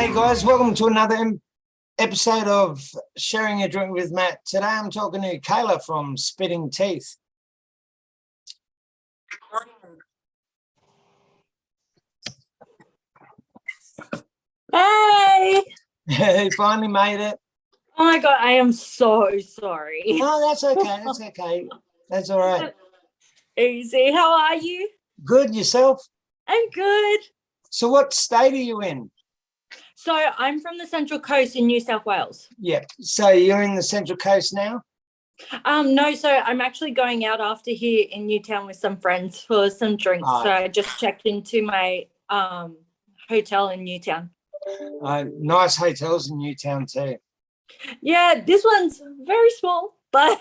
Hey guys, welcome to another episode of Sharing a Drink with Matt. Today I'm talking to Kayla from Spitting Teeth. Hey! You finally made it. Oh my God, I am so sorry. Oh, that's okay. That's okay. That's all right. Easy. How are you? Good, yourself? I'm good. So what state are you in? So I'm from the Central Coast in New South Wales. Yeah. So you're in the Central Coast now? No, so I'm actually going out after here in Newtown with some friends for some drinks. Oh. So I just checked into my hotel in Newtown. Nice hotels in Newtown too. Yeah, this one's very small, but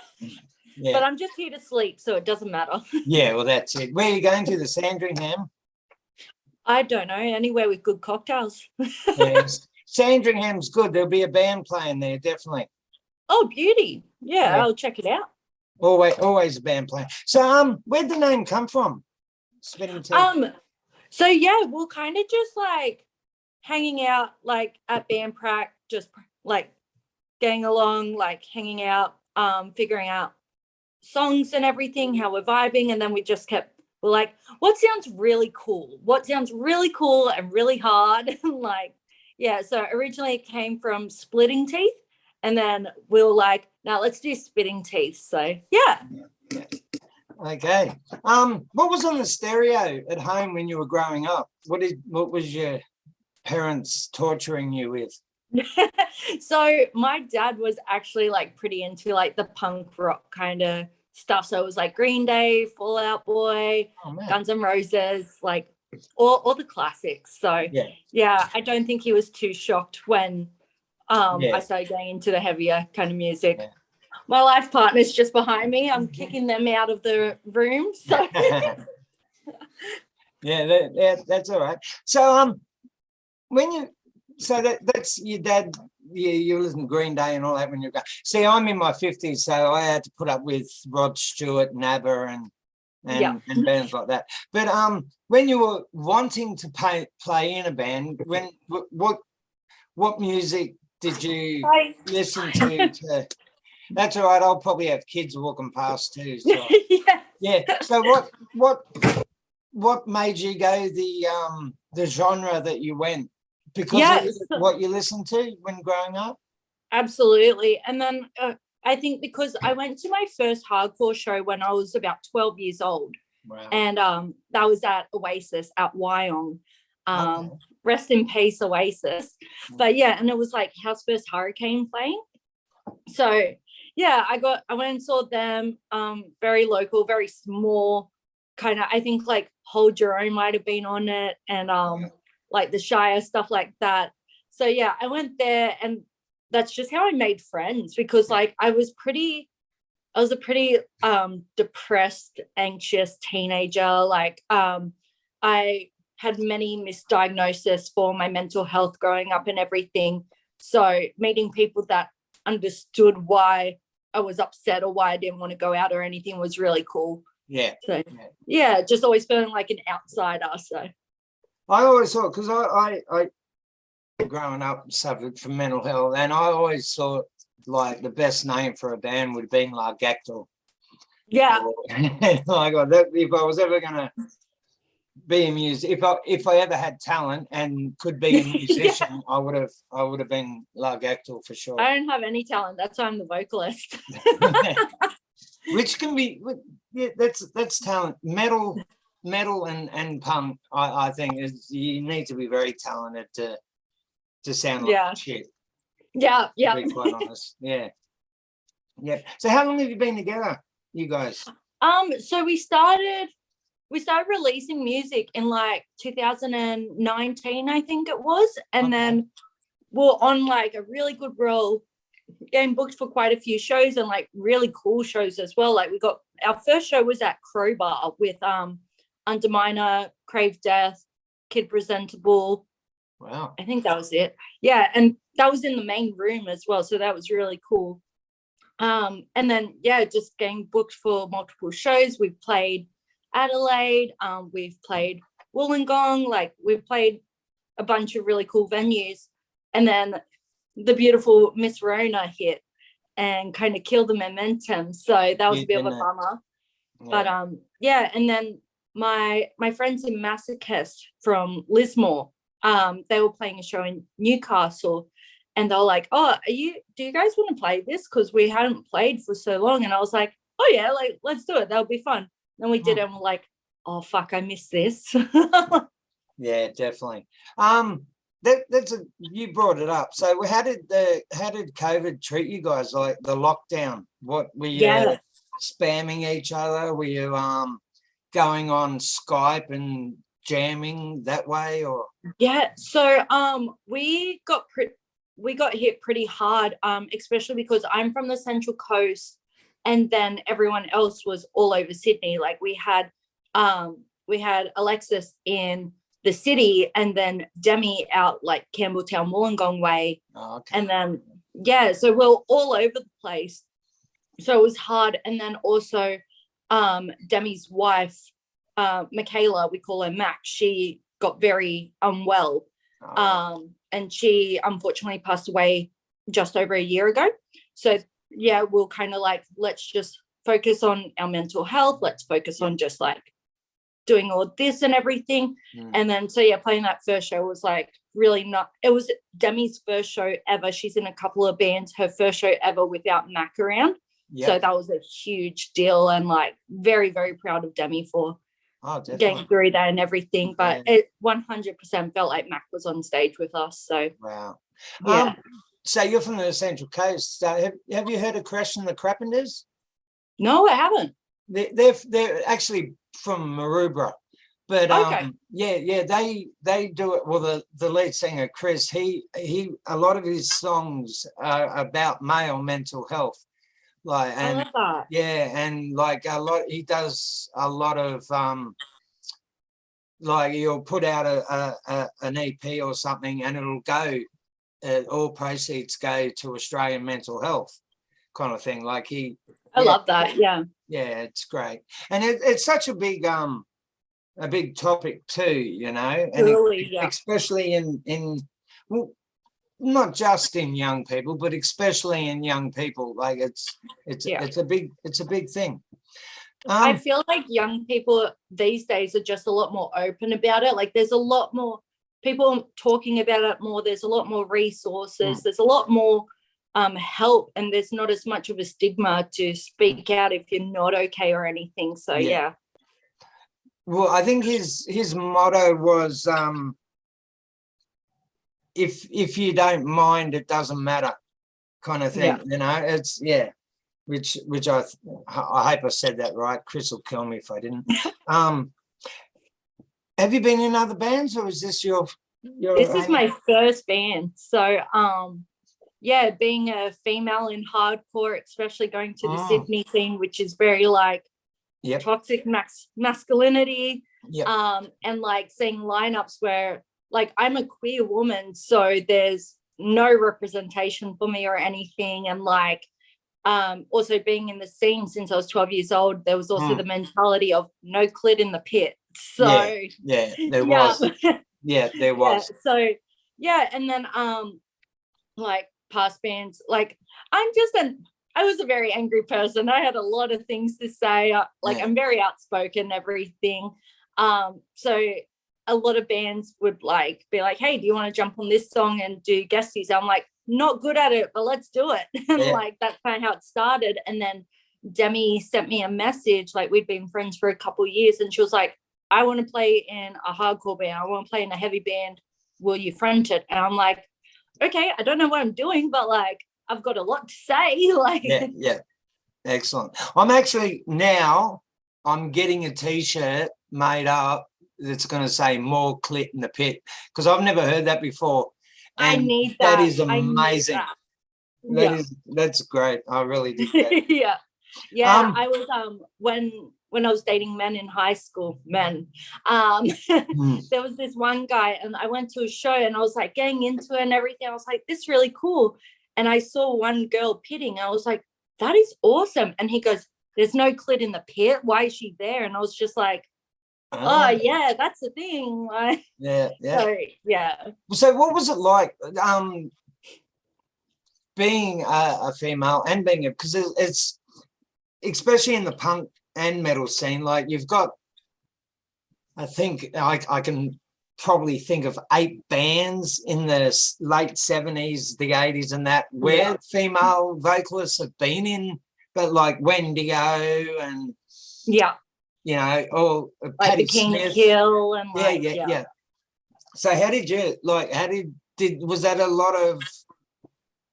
Yeah. but I'm just here to sleep, so it doesn't matter. Yeah, well, that's it. Where are you going to, the Sandringham? I don't know, anywhere with good cocktails. Yes. Sandringham's good. There'll be a band playing there, definitely. Oh, beauty. Yeah, Yeah. I'll check it out. Always a band playing. So where'd the name come from? Spitting Teeth. So yeah, we're kind of just like hanging out like at band prac, just like getting along, like hanging out, figuring out songs and everything, how we're vibing, and then we're like, what sounds really cool? What sounds really cool and really hard? Like, yeah. So originally it came from Splitting Teeth, and then we were like, now let's do Spitting Teeth. So yeah. Okay. What was on the stereo at home when you were growing up? What was your parents torturing you with? So my dad was actually like pretty into like the punk rock kind of stuff. So it was like Green Day, Fall Out Boy, Guns N' Roses, like all the classics. So yeah, I don't think he was too shocked when I started getting into the heavier kind of music. Yeah. My life partner's just behind me. I'm kicking them out of the room. So yeah, that's all right. So that's your dad. You listen to Green Day and all that when you're going. See, I'm in my 50s, so I had to put up with Rod Stewart and ABBA and bands like that. But when you were wanting to play in a band, what music did you listen to? That's all right. I'll probably have kids walking past too. So. Yeah. So what made you go the genre that you went? Because of what you listened to when growing up? Absolutely. And then I think because I went to my first hardcore show when I was about 12 years old. Wow. And that was at Oasis at Wyong. Rest in peace, Oasis. But yeah, and it was like House vs Hurricane playing. So yeah, I went and saw them, very local, very small, kind of, I think like Hold Your Own might have been on it, and like the Shire, stuff like that. So yeah, I went there, and that's just how I made friends, because like I was a pretty depressed, anxious teenager. Like I had many misdiagnoses for my mental health growing up and everything. So meeting people that understood why I was upset or why I didn't want to go out or anything was really cool. Yeah. So yeah, just always feeling like an outsider. So I always thought, because I growing up suffered from mental health, and I always thought like the best name for a band would have been Largactyl. Yeah. Like if I was ever gonna be a musician, if I ever had talent and could be a musician, I would have been Largactyl for sure. I don't have any talent. That's why I'm the vocalist. Which can be, that's talent. Metal and punk, I think you need to be very talented to sound like shit. Yeah. To be quite honest. Yeah. So how long have you been together, you guys? So we started releasing music in like 2019, I think it was, and then we're on like a really good roll, getting booked for quite a few shows, and like really cool shows as well. Like we got our first show was at Crowbar with Underminer, Crave Death, Kid Presentable. Wow. I think that was it. Yeah, and that was in the main room as well, so that was really cool. And then just getting booked for multiple shows. We've played Adelaide, we've played Wollongong, like we've played a bunch of really cool venues. and then the beautiful Miss Rona hit and kind of killed the momentum. So that was a bit of a bummer. But yeah, and then my friends in Masochist from Lismore, they were playing a show in Newcastle, and they were like, oh, do you guys want to play this, because we hadn't played for so long? And I was like, oh yeah, like let's do it, that'll be fun. And we did it, and we're like, oh fuck, I missed this. Yeah, definitely. You brought it up. So how did COVID treat you guys, like the lockdown? What were you spamming each other? Were you going on Skype and jamming that way, or? Yeah, so we got hit pretty hard, especially because I'm from the Central Coast, and then everyone else was all over Sydney. Like we had Alexis in the city, and then Demi out like Campbelltown, Wollongong way. Oh, okay. And then so we're all over the place. So it was hard. And then also Demi's wife, Michaela, we call her Mac, she got very unwell. And she unfortunately passed away just over a year ago. So yeah, we'll kind of like, let's just focus on our mental health. Let's focus on just like doing all this and everything. And then so yeah, playing that first show was like really not, it was Demi's first show ever. She's in a couple of bands, her first show ever without Mac around. So that was a huge deal, and like very, very proud of Demi for getting through that and everything. But it 100% felt like Mac was on stage with us. So wow. Yeah. So you're from the Central Coast. Have you heard of Crash and the Crappenders? No, I haven't. They're actually from Maroubra, but they do it. Well, the lead singer Chris, he a lot of his songs are about male mental health, like, and I love that. Yeah, and like he does a lot of like he'll put out an EP or something, and it'll go, all proceeds go to Australian mental health, kind of thing. Like I love that. Yeah, it's great, and it's such a big topic too, you know, and really, especially in well, not just in young people, but especially in young people. Like it's a big thing. I feel like young people these days are just a lot more open about it. Like there's a lot more people talking about it more. There's a lot more resources. There's a lot more help, and there's not as much of a stigma to speak out if you're not okay or anything. So yeah. Well, I think his motto was if you don't mind, it doesn't matter, kind of thing. You know, it's which I hope I said that right. Chris will kill me if I didn't. Have you been in other bands, or is this your This is my first band. So yeah, being a female in hardcore, especially going to the Sydney scene, which is very like toxic masculinity, and like seeing lineups where like I'm a queer woman, so there's no representation for me or anything. And like also being in the scene since I was 12 years old, there was also the mentality of no clit in the pit. So there was. Yeah, there was. So yeah, and then like past bands, like I was a very angry person. I had a lot of things to say. I'm very outspoken, everything. So a lot of bands would like be like, hey, do you want to jump on this song and do guesties? I'm like, not good at it, but let's do it. And like that's kind of how it started. And then Demi sent me a message, like we'd been friends for a couple of years, and she was like, I want to play in a hardcore band. I want to play in a heavy band. Will you front it? And I'm like, okay, I don't know what I'm doing, but like I've got a lot to say. Like Excellent. I'm getting a t-shirt made up that's going to say more clit in the pit, because I've never heard that before. And I need that. That is amazing. That's great. I really did that. I was when I was dating men in high school, there was this one guy, and I went to a show, and I was like getting into it and everything. I was like, this is really cool. And I saw one girl pitting, and I was like, that is awesome. And he goes, there's no clit in the pit. Why is she there? And I was just like, Oh yeah, that's the thing. Like, yeah, yeah. so yeah. So what was it like being a female and being because it's especially in the punk and metal scene, like you've got, I think I can probably think of 8 bands in the late 70s, the 80s and that, where female vocalists have been in, but like Wendigo and, Yeah. you know, or Like Patti the King Smith. Kill and like, Yeah. So how did you, like, was that a lot of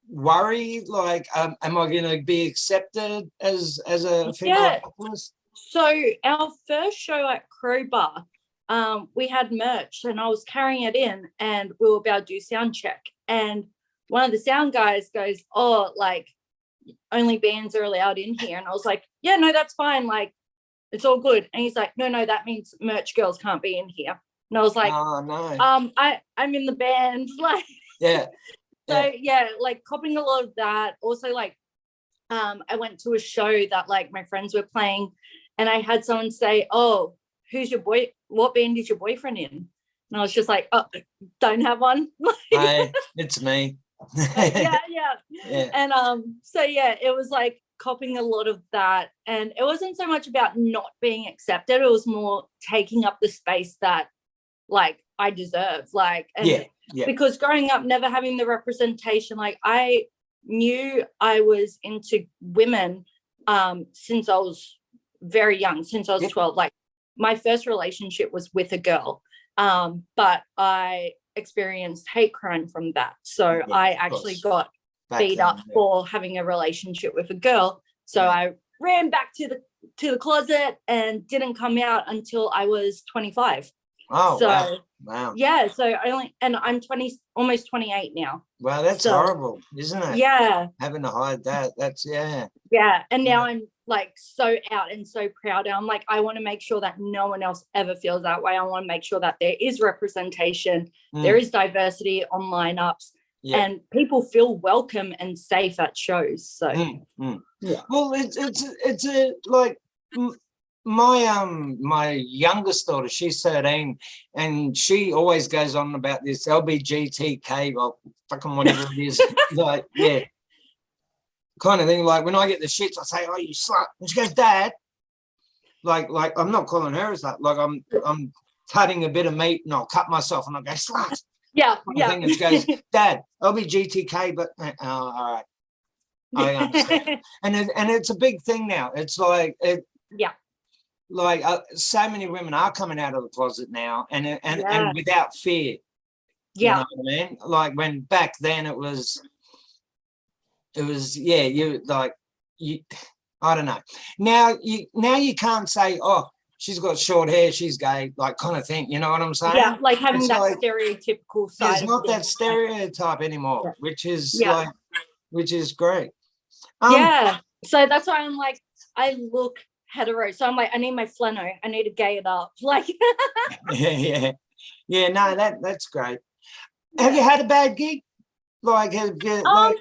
worry? Like, am I going to be accepted as a female vocalist? So our first show at Crowbar, we had merch and I was carrying it in and we were about to do sound check. And one of the sound guys goes, oh, like only bands are allowed in here. And I was like, yeah, no, that's fine. Like, it's all good. And he's like, no, that means merch girls can't be in here. And I was like, oh no, I'm in the band. Like, yeah. So yeah, like copping a lot of that. Also, like, I went to a show that like my friends were playing, and I had someone say, "Oh, who's your boy? What band is your boyfriend in?" And I was just like, "Oh, don't have one." Hey, it's me. yeah. And so yeah, it was like copping a lot of that, and it wasn't so much about not being accepted. It was more taking up the space that like I deserve. Like, and because growing up never having the representation, like I knew I was into women since I was very young, since I was 12. Like my first relationship was with a girl, but I experienced hate crime from that, so I actually got beat up for having a relationship with a girl. So I ran back to the closet and didn't come out until I was 25. Oh, so wow. Yeah, so I'm 20, almost 28 now. Wow, that's horrible, isn't it? Yeah. Having to hide that. That's Yeah. And now I'm like so out and so proud. And I'm like, I want to make sure that no one else ever feels that way. I want to make sure that there is representation, there is diversity on lineups, and people feel welcome and safe at shows. So yeah. Well, it's a like my youngest daughter, she's 13, and she always goes on about this LBGTK, well, fucking whatever it is, like, kind of thing. Like when I get the shits, I say, "Oh, you slut," and she goes, "Dad," like I'm not calling her as that. Like I'm cutting a bit of meat and I'll cut myself and I'll go, "Slut." Yeah. And she goes, "Dad, LBGTK," but all right, I understand. and it's a big thing now. It's like like so many women are coming out of the closet now, and without fear. You know what I mean? Like when back then it was you like you, I don't know. Now you can't say, "Oh, she's got short hair, she's gay," like kind of thing. You know what I'm saying? Yeah, like having that stereotypical side. There's not that stereotype anymore, which is like, which is great. So that's why I'm like, I look hetero. So I'm like, I need my flannel. I need to gay it up. Like, no, that's great. Have you had a bad gig? Like, have you? Like...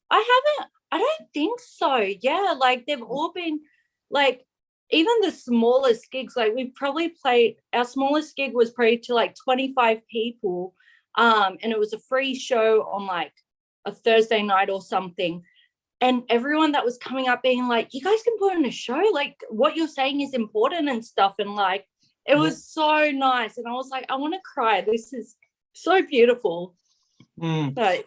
I haven't. I don't think so. Yeah, like they've all been like, even the smallest gigs. Like we've probably played. Our smallest gig was probably to like 25 people, and it was a free show on like a Thursday night or something. And everyone that was coming up being like, "You guys can put on a show, like what you're saying is important and stuff." And like, it was so nice. And I was like, I want to cry. This is so beautiful. So,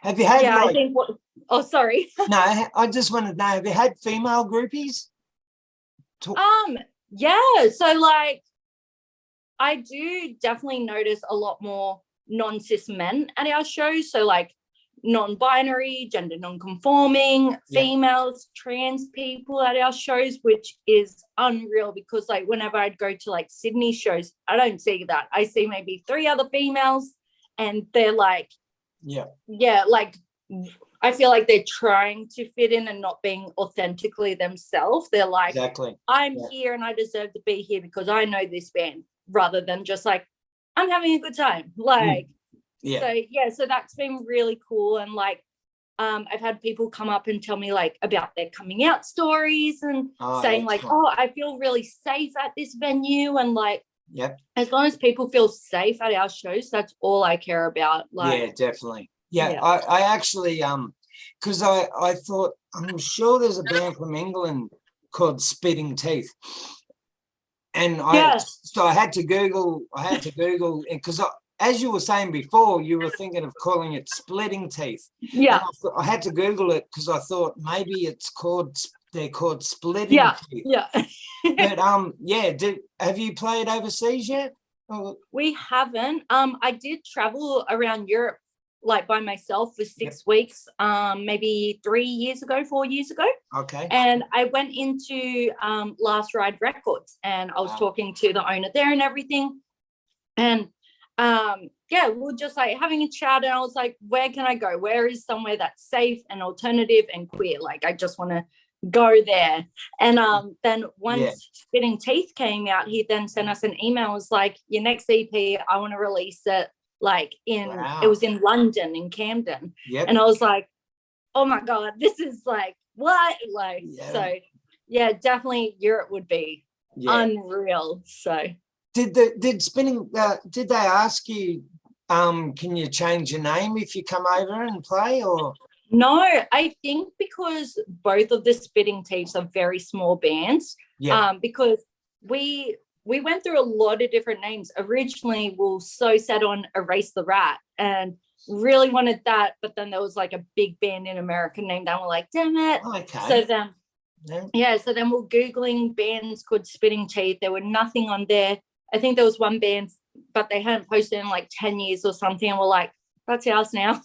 have you had I think sorry. No, I just wanted to know, have you had female groupies? So like I do definitely notice a lot more non-cis men at our shows. So like non-binary, gender non-conforming, females, trans people at our shows, which is unreal, because like whenever I'd go to like Sydney shows, I don't see that. I see maybe 3 other females, and they're like, like I feel like they're trying to fit in and not being authentically themselves. They're like, I'm here and I deserve to be here because I know this band, rather than just like, I'm having a good time. Like, so that's been really cool. And like I've had people come up and tell me like about their coming out stories and Oh, saying like, excellent. oh, I feel really safe at this venue. And like, Yep. as long as people feel safe at our shows, that's all I care about. Like, Yeah, definitely. Yeah, yeah. I actually because I thought I'm sure there's a band from England called Spitting Teeth, and Yeah. I had to Google because as you were saying before, you were thinking of calling it Splitting Teeth. Yeah. And I had to Google it because I thought maybe they're called Splitting Teeth. Yeah. But yeah, have you played overseas yet? Oh, we haven't. I did travel around Europe like by myself for 6 weeks, maybe 4 years ago. okay. And I went into Last Ride Records, and I was Wow. talking to the owner there and everything. And yeah, we were just like having a chat, and I was like, where can I go? Where is somewhere that's safe and alternative and queer? Like, I just want to go there. And then once Spitting Teeth came out, he then sent us an email. It was like, your next EP, I want to release it like it was in London, in Camden. Yep. And I was like, oh my God, this is like what? Like, so yeah, definitely Europe would be unreal. So did Spinning did they ask you can you change your name if you come over and play, or no? I think because both of the Spitting Teeths are very small bands. Because we went through a lot of different names. Originally we were so set on Erase the Rat and really wanted that, but then there was like a big band in America named that, and we're like, damn it. okay. So then so then we're Googling bands called Spitting Teeth. There were nothing on there. I think there was one band, but they hadn't posted in like 10 years or something, and we're like, that's ours now.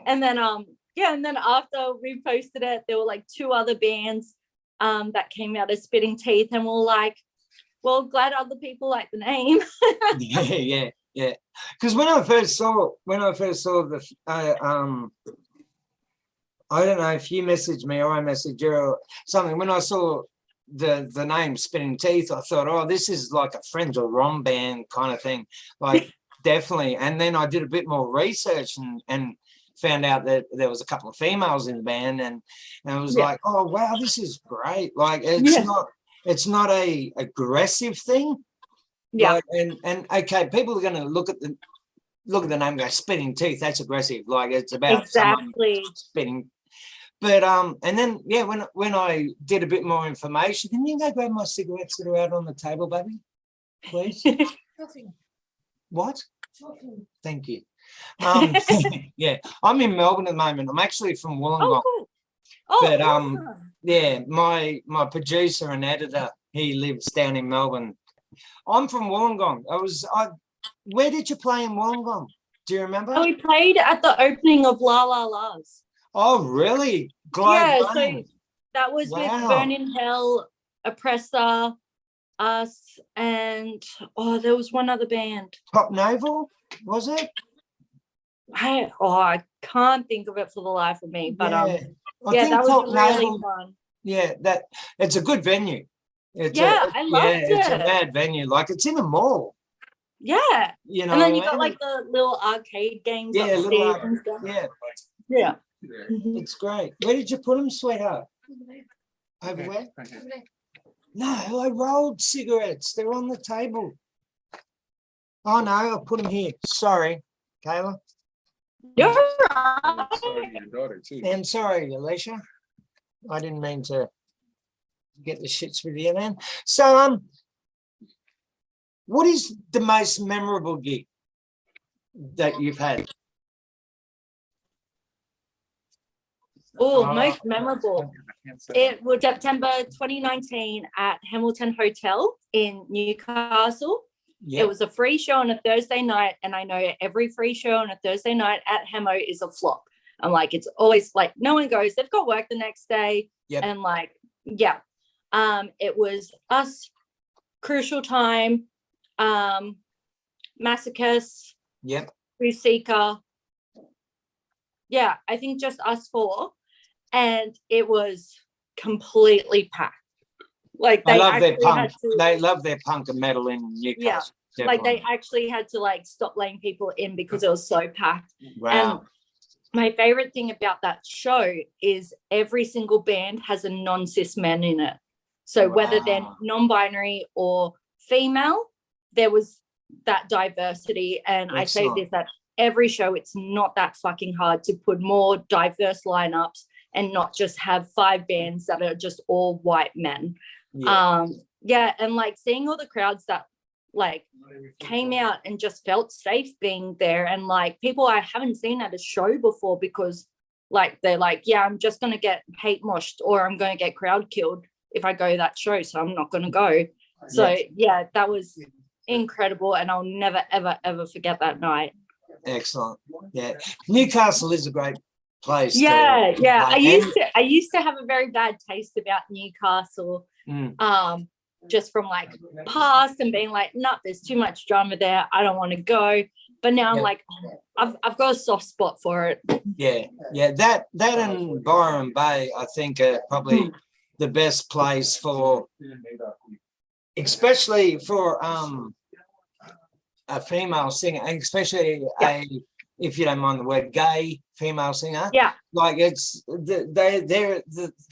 And then and then after we posted it, there were like 2 other bands that came out as Spitting Teeth, and we're like, well, glad other people like the name. yeah because when I first saw the I don't know if you messaged me or I messaged you or something, when I saw the name Spitting Teeth, I thought, oh, this is like a Friends or Rom band kind of thing, like definitely. And then I did a bit more research and found out that there was a couple of females in the band, and it was like, oh wow, this is great. Like it's not a aggressive thing. Like, and okay, people are going to look at the name and go, Spitting Teeth, that's aggressive. Like, it's about someone spitting. But and then when I did a bit more information, can you go grab my cigarettes that are out on the table, baby, please? What? Thank you. Yeah, I'm in Melbourne at the moment. I'm actually from Wollongong. Oh, cool. But yeah, my producer and editor, he lives down in Melbourne. I'm from Wollongong. Where did you play in Wollongong? Do you remember? Oh, we played at the opening of La La La's. Oh, really? So that was with Burn in Hell, Oppressor, us, and there was one other band. Top Naval, was it? I can't think of it for the life of me, but I think that was really fun. Yeah, it's a good venue. I loved it. It's a bad venue. Like, it's in a mall. Yeah. You know, and then you got like the little arcade games upstairs and stuff. Yeah. It's great. Where did you put them, sweetheart? Over where? No, I rolled cigarettes. They're on the table. Oh no, I put them here. Sorry, Kayla. You're right. Sorry to your daughter too. And sorry, Alicia. I didn't mean to get the shits with you then. So what is the most memorable gig that you've had? Most memorable. It was September 2019 at Hamilton Hotel in Newcastle. It was a free show on a Thursday night, and I know every free show on a Thursday night at Hemo is a flop. I'm like, it's always like no one goes. They've got work the next day, and like, it was us, Crucial Time, Masochist, Seeker. I think just us 4, and it was completely packed. Like, they love their punk. They love their punk and metal in Newcastle. Like, they actually had to like stop letting people in because it was so packed. Wow. my favorite thing about that show is every single band has a non-cis man in it. So whether they're Wow. non-binary or female, there was that diversity. And I say Excellent. this at every show, it's not that fucking hard to put more diverse lineups and not just have 5 bands that are just all white men. Yeah. Yeah, and like seeing all the crowds that like came out and just felt safe being there, and like people I haven't seen at a show before, because like they're like, yeah, I'm just gonna get hate moshed or I'm gonna get crowd killed if I go to that show, so I'm not gonna go. So yeah, that was incredible, and I'll never ever ever forget that night. Excellent. Yeah, Newcastle is a great place. Yeah, yeah. play. I used to have a very bad taste about Newcastle. Just from like past and being like, nah, there's too much drama there, I don't want to go. But now I'm like, I've got a soft spot for it. Yeah, that and Byron Bay, I think, are probably the best place for, especially for a female singer, and especially if you don't mind the word, gay female singer. Yeah, like it's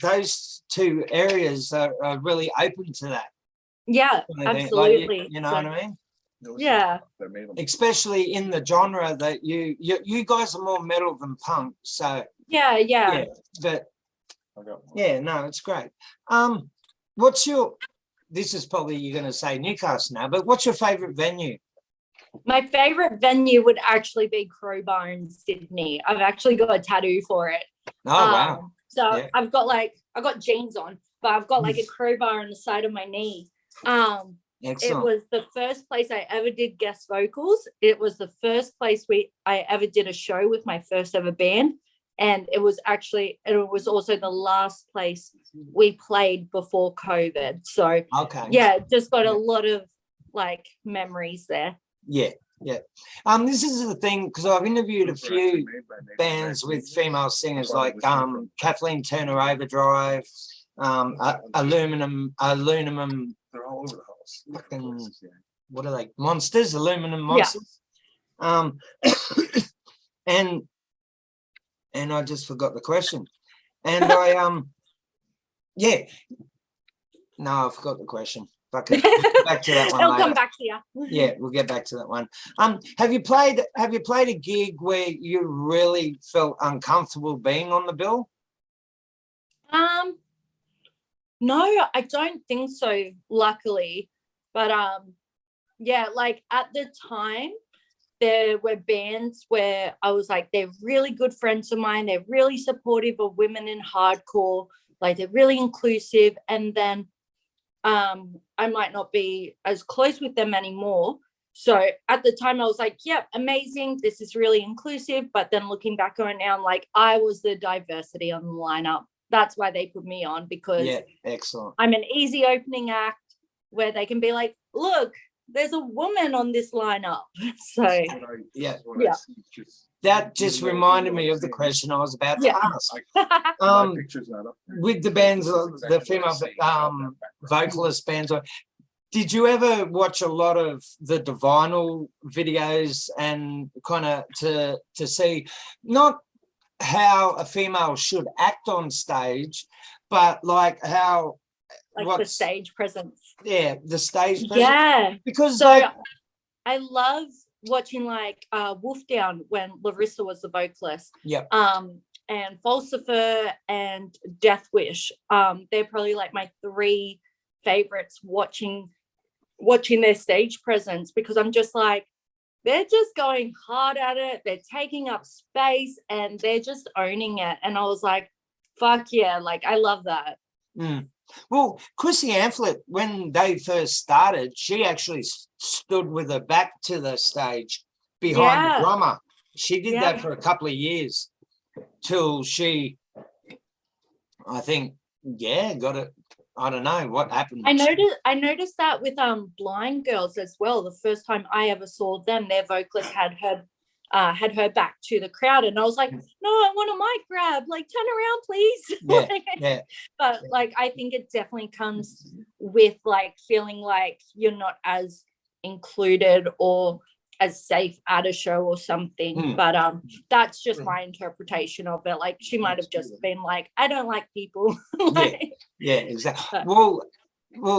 those two areas are really open to that. Yeah, absolutely. Like, you know what I mean? Yeah. Especially in the genre that you guys are more metal than punk. So yeah. But no, it's great. This is probably you're going to say Newcastle now, but what's your favorite venue? My favorite venue would actually be Crowbar in Sydney. I've actually got a tattoo for it. Oh, wow. So I've got jeans on, but I've got like a crowbar on the side of my knee. Excellent. It was the first place I ever did guest vocals. It was the first place I ever did a show with my first ever band. And it was also the last place we played before COVID. So just got a lot of like memories there. Yeah. This is the thing, because I've interviewed a few bands with female singers like Kathleen Turner Overdrive, Aluminum. They're all over the house. Fucking, what are they? Monsters, Aluminum Monsters. Yeah. And I just forgot the question. And I no, I forgot the question. Fuck it. Back to that one. I'll come back to you. Yeah, we'll get back to that one. Have you played a gig where you really felt uncomfortable being on the bill? No, I don't think so, luckily. But like at the time, there were bands where I was like, they're really good friends of mine. They're really supportive of women in hardcore. Like they're really inclusive. And then I might not be as close with them anymore. So at the time I was like, yep, amazing. This is really inclusive. But then looking back on it now, I'm like, I was the diversity on the lineup. That's why they put me on, because excellent. I'm an easy opening act where they can be like, look, there's a woman on this lineup. So that just reminded me of the question I was about to ask. With the bands, the female vocalist bands, did you ever watch a lot of the Divinal videos and kind of to see not how a female should act on stage, but like how the stage presence? Yeah, the stage presence. Yeah, because I love watching like Wolf Down when Larissa was the vocalist. Yeah. And Falsifer and Death Wish. They're probably like my 3 favorites watching their stage presence, because I'm just like, they're just going hard at it. They're taking up space and they're just owning it. And I was like, fuck yeah, like I love that. Well, Chrissy Amphlett, when they first started, she actually stood with her back to the stage behind the drummer. She did that for a couple of years till she, I think, got it. I don't know what happened. I noticed that with Blind Girls as well. The first time I ever saw them, their vocalist had her back to the crowd, and I was like, no, I want a mic grab, like turn around please. But like I think it definitely comes with like feeling like you're not as included or as safe at a show or something. But that's just my interpretation of it. Like she might have just been like, I don't like people. Like, yeah, exactly. Well,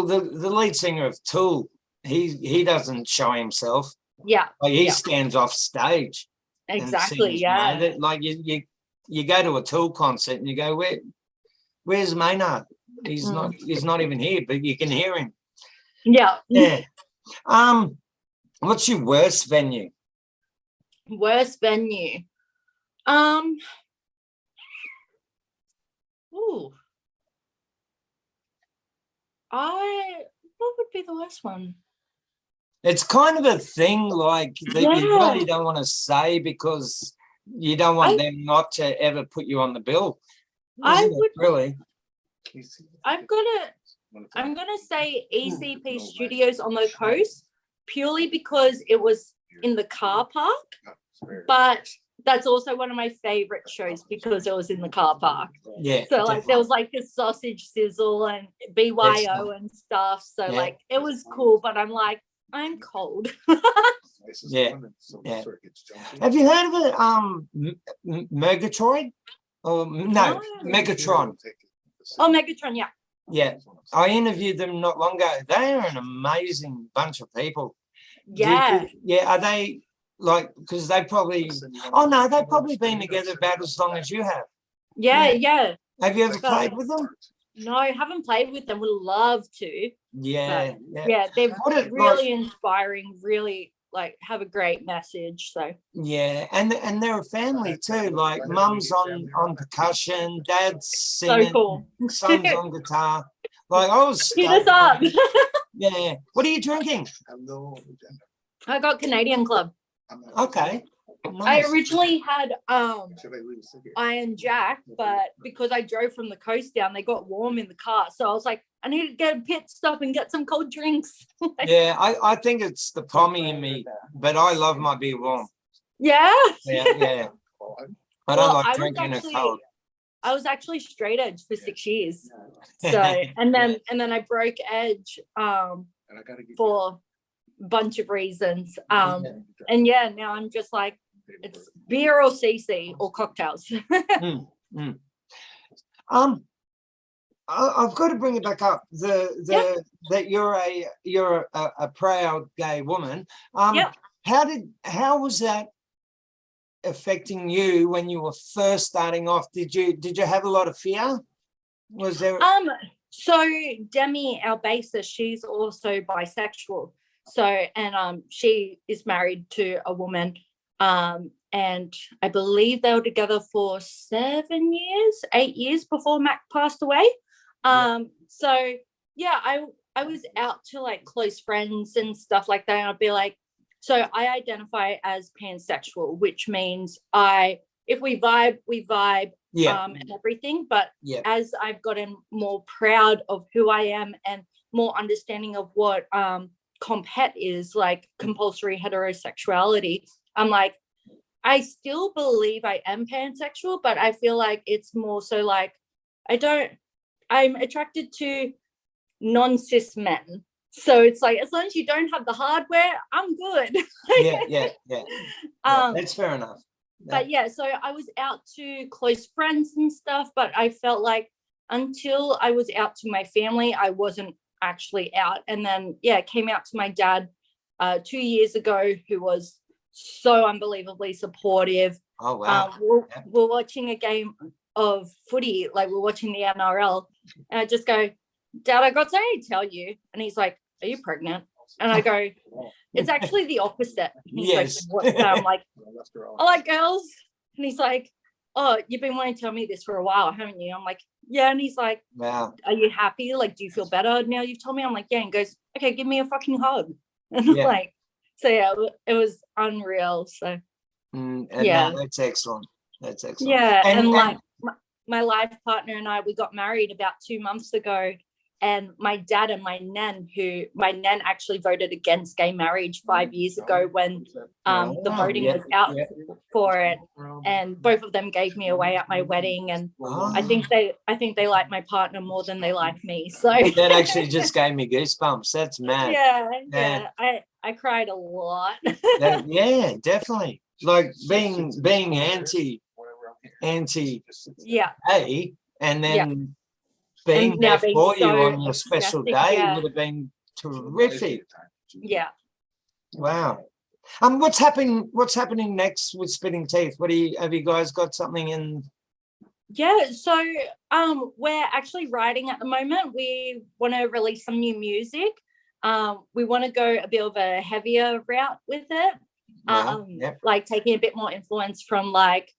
the lead singer of Tool, he doesn't show himself. Yeah. Like he stands off stage. Exactly. Sings, yeah. you know, that, like you go to a Tool concert and you go, where's Maynard? He's not even here, but you can hear him. Yeah. Yeah. What's your worst venue? Worst venue. Ooh. What would be the worst one? It's kind of a thing like that you really don't want to say because you don't want them not to ever put you on the bill. I would really. I'm gonna say ECP Studios on the coast purely because it was in the car park, but that's also one of my favorite shows because it was in the car park. Yeah. So like there was like a sausage sizzle and BYO and stuff. So like it was cool, but I'm like, I'm cold. Yeah. Have you heard of it? Murgatroyd? Or no, Megatron. Oh, Megatron, yeah. Yeah. I interviewed them not long ago. They are an amazing bunch of people. Yeah. Are they like, because they've probably been together about as long as you have. Yeah. Have you ever played with them? No, I haven't played with them. Would love to. Yeah. They're really inspiring, really like have a great message. So yeah, and they're a family too. Like mum's on percussion, dad's singing, so cool. son's on guitar. Like I was hit us up. Yeah. What are you drinking? I got Canadian Club. Okay. Nice. I originally had Iron Jack, but because I drove from the coast down, they got warm in the car. So I was like, I need to get a pit stop and get some cold drinks. Yeah, I think it's the pommy in me, but I love my beer warm. Yeah. Yeah. I don't like drinking it cold. I was actually straight edge for 6 years. So and then I broke edge for a bunch of reasons. And yeah, now I'm just like, it's beer or CC or cocktails. I've got to bring it back up. That you're a proud gay woman. How was that affecting you when you were first starting off? Did you have a lot of fear? Was there? So Demi, our bassist, she's also bisexual. So and she is married to a woman. And I believe they were together for 8 years before Mac passed away. So yeah, I was out to like close friends and stuff like that. And I'd be like, so I identify as pansexual, which means if we vibe, we vibe, and everything. But as I've gotten more proud of who I am and more understanding of what comphet is, like compulsory heterosexuality, I'm like, I still believe I am pansexual, but I feel like it's more so like I'm attracted to non-cis men. So it's like, as long as you don't have the hardware, I'm good. Yeah. That's fair enough. But yeah, so I was out to close friends and stuff, but I felt like until I was out to my family, I wasn't actually out. And then, came out to my dad 2 years ago, who was so unbelievably supportive. Oh, wow. We're watching a game of footy, like we're watching the NRL, and I just go, Dad, I got something to tell you. And he's like, are you pregnant? And I go, it's actually the opposite. He's like, what's that? I'm like, I like girls. And he's like, oh, you've been wanting to tell me this for a while, haven't you? I'm like, yeah. And he's like, wow, are you happy? Like, do you feel better now you've told me? I'm like, yeah. And he goes, okay, give me a fucking hug. And I'm like, so yeah, it was unreal. So that's excellent. That's excellent. Yeah, and like my life partner and I, we got married about 2 months ago, and my dad and my nan actually voted against gay marriage 5 years ago when the voting was out for it, and both of them gave me away at my wedding, and I think they like my partner more than they like me. So that actually just gave me goosebumps. That's mad. Yeah. I cried a lot. Yeah, definitely. Like being anti Yeah. A, and then being And now there being for you so on your special enthusiastic, day would have been terrific. Yeah. Wow. What's happening next with Spitting Teeth? Have you guys got something in? Yeah, so we're actually writing at the moment. We want to release some new music. We want to go a bit of a heavier route with it. Wow. Like taking a bit more influence from like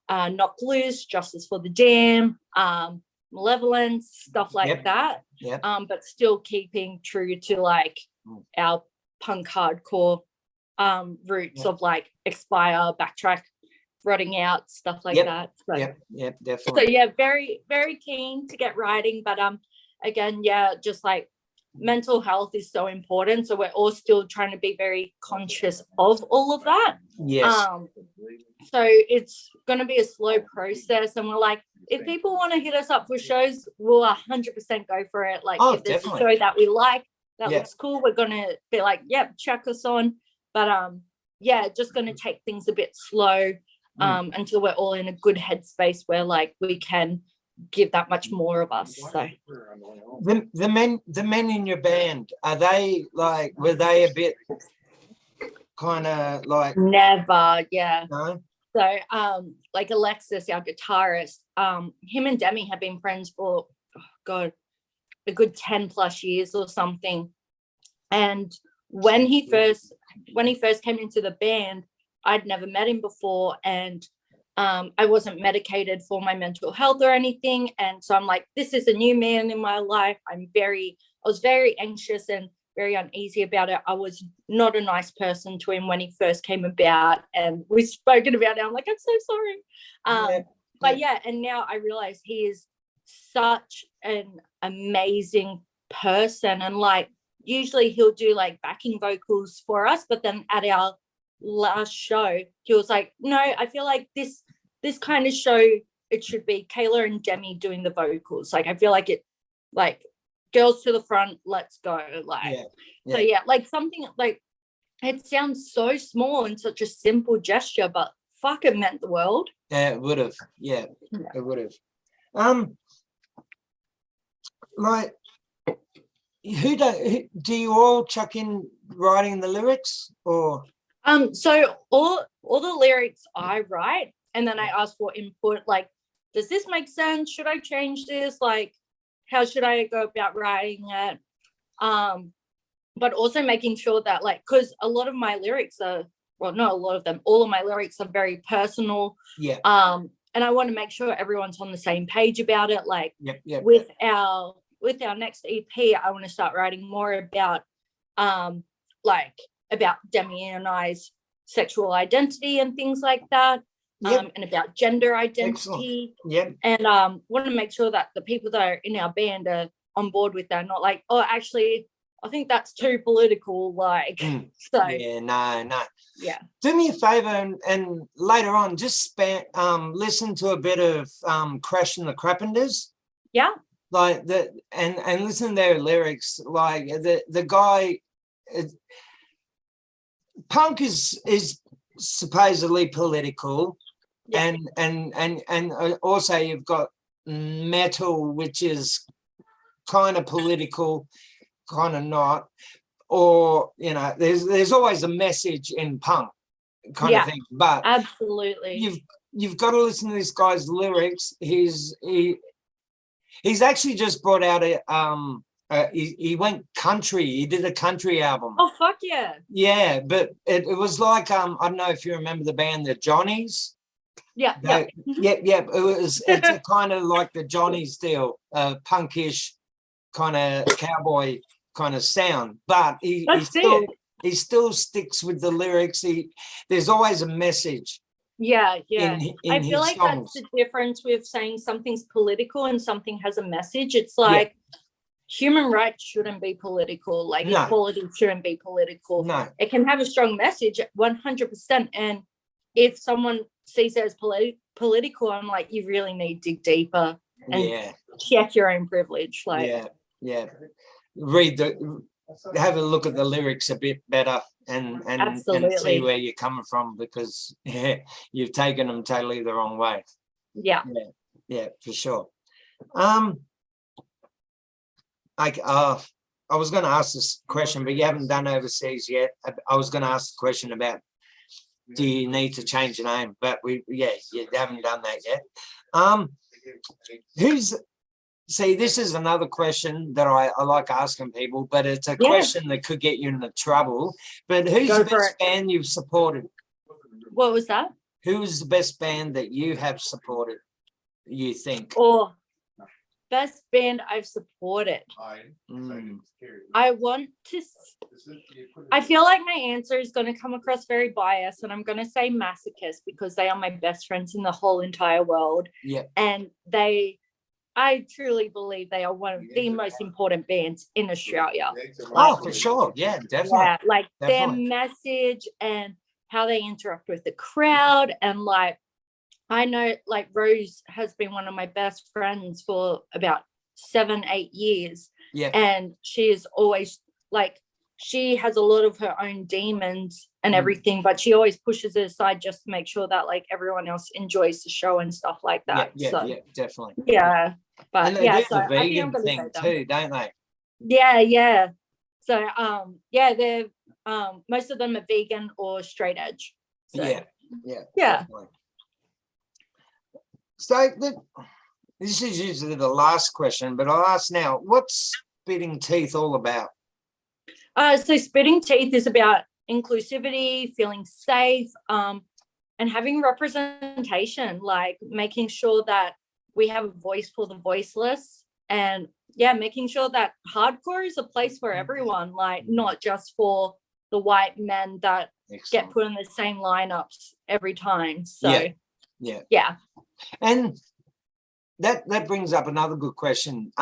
Knock Loose, Justice for the Dam, Malevolence, stuff like that. But still keeping true to like our punk hardcore roots of like Expire, Backtrack, Rotting Out, stuff like that. So, definitely. So yeah, very, very keen to get writing, but again, just like mental health is so important. So we're all still trying to be very conscious of all of that. Yes. So it's going to be a slow process, and we're like, if people want to hit us up for shows, we'll 100% go for it. Like if there's a show that we like, that looks cool, we're going to be like, check us on. But just going to take things a bit slow until we're all in a good headspace where like we can give that much more of us. So the men in your band, were they a bit kind of like? Never. No. So like Alexis, our guitarist, him and Demi have been friends for a good 10 plus years or something. And when he first came into the band, I'd never met him before, and I wasn't medicated for my mental health or anything. And so I'm like, this is a new man in my life. I was very anxious and very uneasy about it. I was not a nice person to him when he first came about, and we've spoken about it. I'm like, I'm so sorry. And now I realize he is such an amazing person, and like usually he'll do like backing vocals for us, but then at our last show he was like, no, I feel like this kind of show, it should be Kayla and Demi doing the vocals. Like I feel like it, like girls to the front, let's go. Like so like something like, it sounds so small and such a simple gesture, but fuck, it meant the world. It would have. It would have. Like who do you all chuck in writing the lyrics, or? So all the lyrics I write, and then I ask for input, like, does this make sense? Should I change this? Like, how should I go about writing it? But also making sure that, like, because a lot of my lyrics are, well, not a lot of them, all of my lyrics are very personal. And I want to make sure everyone's on the same page about it. Like with our next EP, I want to start writing more about about Demi and I's sexual identity and things like that, and about gender identity. And want to make sure that the people that are in our band are on board with that, not like, oh, actually, I think that's too political. Like, so. No. Do me a favor and later on, just listen to a bit of Crash and the Carpenters. Like that, and listen to their lyrics. Like the guy. Punk is supposedly political, and also you've got metal, which is kind of political, kind of not, or there's always a message in punk kind of thing. But absolutely, you've got to listen to this guy's lyrics. He's actually just brought out he went country. He did a country album. Oh, fuck yeah. Yeah, but it was like, I don't know if you remember the band, the Johnnies. It's a kind of like the Johnnies deal, punkish kind of cowboy kind of sound. But he still sticks with the lyrics. There's always a message. I in feel like songs. that's the difference with saying something's political and something has a message. It's like, human rights shouldn't be political, like No. equality shouldn't be political. No. It can have a strong message 100%. And if someone sees it as political, I'm like, you really need to dig deeper and Yeah. check your own privilege. Like, Yeah. Have a look at the lyrics a bit better and see Absolutely. where you're coming from, because you've taken them totally the wrong way. yeah. Yeah, for sure. I was going to ask this question, but you haven't done overseas yet. I was going to ask the question about, do you need to change your name? But you haven't done that yet. See, this is another question that I like asking people, but it's a question that could get you into trouble. But who's the best band you've supported? What was that? Who's the best band that you have supported, you think? Or best band I've supported. I want to, I feel like my answer is going to come across very biased, and I'm going to say Masochist because they are my best friends in the whole entire world. Yeah. And I truly believe they are one of the most important bands in Australia. For sure. Yeah, definitely. Yeah, like Definitely. their message and how they interact with the crowd. And like, I know like Rose has been one of my best friends for about 7-8 years. Yeah. And she is always like, she has a lot of her own demons and everything, but she always pushes it aside just to make sure that like everyone else enjoys the show and stuff like that. Yeah, definitely. Yeah. But and they do the vegan thing too, don't they? Yeah. So they're most of them are vegan or straight edge. So, yeah. Definitely. So this is usually the last question, but I'll ask now, what's Spitting Teeth all about? So Spitting Teeth is about inclusivity, feeling safe, and having representation, like making sure that we have a voice for the voiceless, and making sure that hardcore is a place for everyone, like not just for the white men that get put in the same lineups every time. So yeah. And that brings up another good question.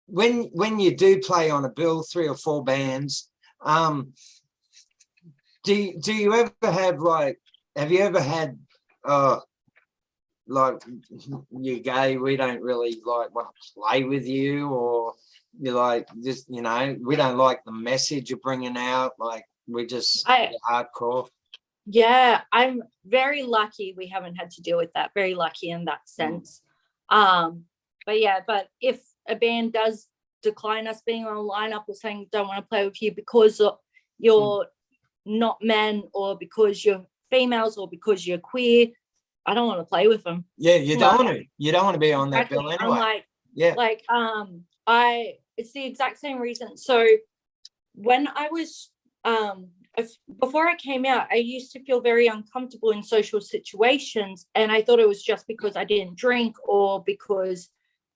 When you do play on a bill, 3 or 4 bands, do you ever have have you ever had like, you're gay, we don't really like want to play with you, or you're like, just, we don't like the message you're bringing out, like we're just hardcore? Yeah, I'm very lucky we haven't had to deal with that. Very lucky in that sense. But if a band does decline us being on a lineup or saying don't want to play with you because you're not men, or because you're females, or because you're queer, I don't want to play with them. Yeah, you don't want to. You don't want to be on that bill anyway. I'm like, it's the exact same reason. So when I was before I came out, I used to feel very uncomfortable in social situations, and I thought it was just because I didn't drink or because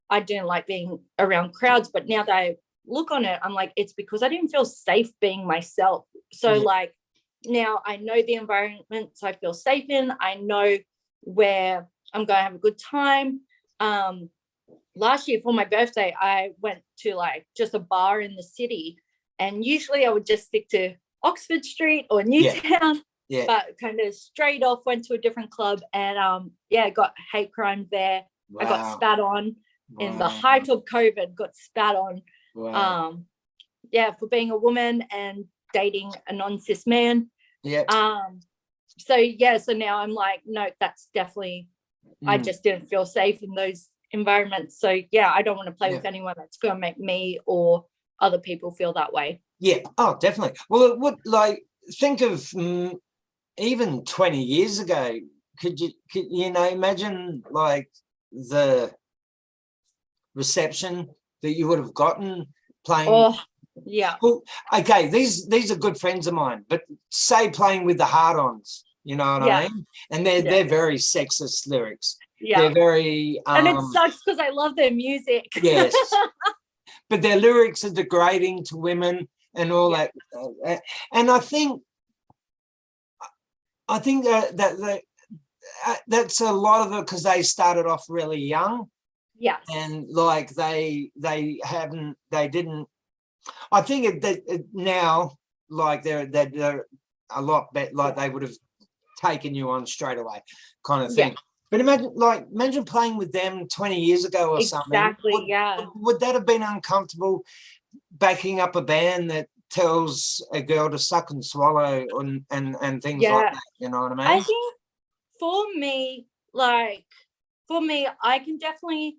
I didn't like being around crowds. But now that I look on it, I'm like, it's because I didn't feel safe being myself. So like now I know the environments I feel safe in. I know where I'm going to have a good time. Last year for my birthday, I went to like just a bar in the city, and usually I would just stick to Oxford Street or Newtown, but kind of straight off went to a different club, and got hate crime there. I got spat on in the height of COVID, got spat on for being a woman and dating a non-cis man. So now I'm like, no, that's definitely I just didn't feel safe in those environments. So I don't want to play with anyone that's going to make me or other people feel that way. Definitely. Well, it would, like, think of even 20 years ago, could you imagine like the reception that you would have gotten playing? Well, okay, these are good friends of mine, but say playing with the Hard-Ons, you know what I mean? And they're very sexist lyrics. They're very and it sucks because I love their music. Yes. But their lyrics are degrading to women and all that. And I think that that's a lot of it because they started off really young, Yes. and like they didn't. I think that now, like they're a lot better. Like they would have taken you on straight away, kind of thing. Yeah. But imagine playing with them 20 years ago or something. Exactly. Yeah. Would that have been uncomfortable, backing up a band that tells a girl to suck and swallow and things like Yeah. that? You know what I mean? I think for me, I can definitely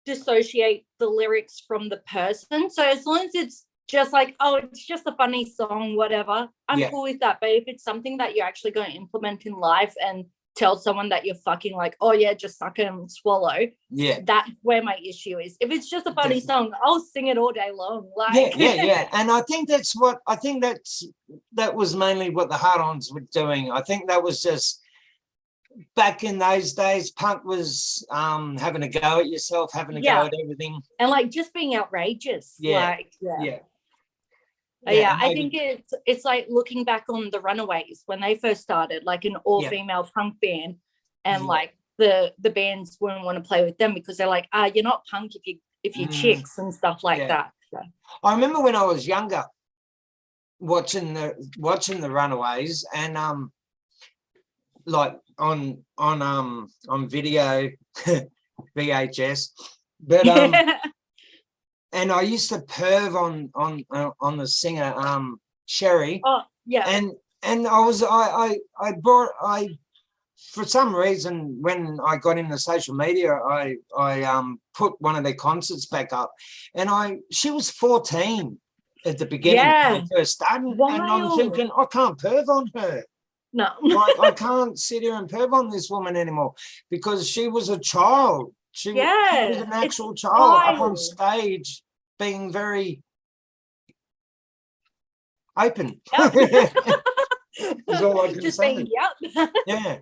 dissociate the lyrics from the person. So as long as it's just like, oh, it's just a funny song, whatever, I'm Yeah. cool with that. But if it's something that you're actually going to implement in life and tell someone that you're fucking like, oh yeah, just suck and swallow, Yeah. that's where my issue is. If it's just a funny song, I'll sing it all day long. Like, yeah. And I think that was mainly what the Hard-Ons were doing. I think that was just back in those days, punk was having a go at yourself, having a go at everything. And like just being outrageous. Yeah. Like, yeah. I think it's like looking back on the Runaways when they first started, like an all-female punk band, and like the bands wouldn't want to play with them because they're like, you're not punk if you're chicks and stuff like that. So. I remember when I was younger watching the Runaways, and like on video VHS, but and I used to perv on the singer Sherry. Oh yeah. And I for some reason, when I got into social media, I put one of their concerts back up, and she was 14 at the beginning when they first started, and I'm thinking, I can't perv on her. No. I can't sit here and perv on this woman anymore, because she was a child. She was an actual child up on stage, being very open. Is all I can just say. saying, Yeah.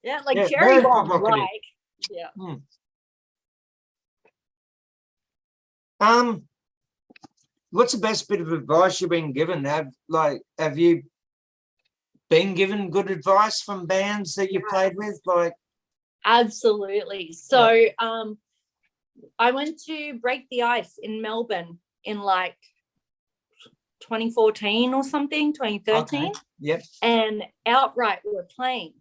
Yeah, like Cherry Bomb, like, what's the best bit of advice you've been given? Have you been given good advice from bands that you played with? Like, absolutely. So I went to Break the Ice in Melbourne in like 2014 or something, 2013. Okay. Yep. And Outright were playing,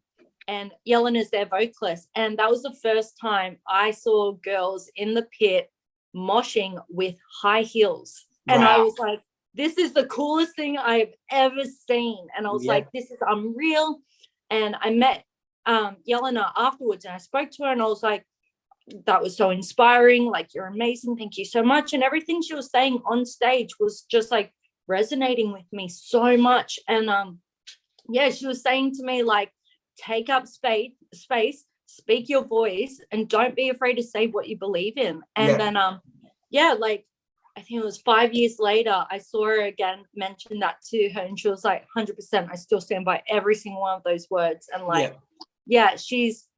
and Yelena's their vocalist. And that was the first time I saw girls in the pit moshing with high heels. Wow. And I was like, this is the coolest thing I've ever seen. And I was like, this is unreal. And I met Yelena afterwards, and I spoke to her, and I was like, that was so inspiring. Like, you're amazing. Thank you so much. And everything she was saying on stage was just like resonating with me so much. And she was saying to me, like, take up space, speak your voice, and don't be afraid to say what you believe in. And then like, I think it was 5 years later, I saw her again, mention that to her, and she was like, 100%, I still stand by every single one of those words. And like, she's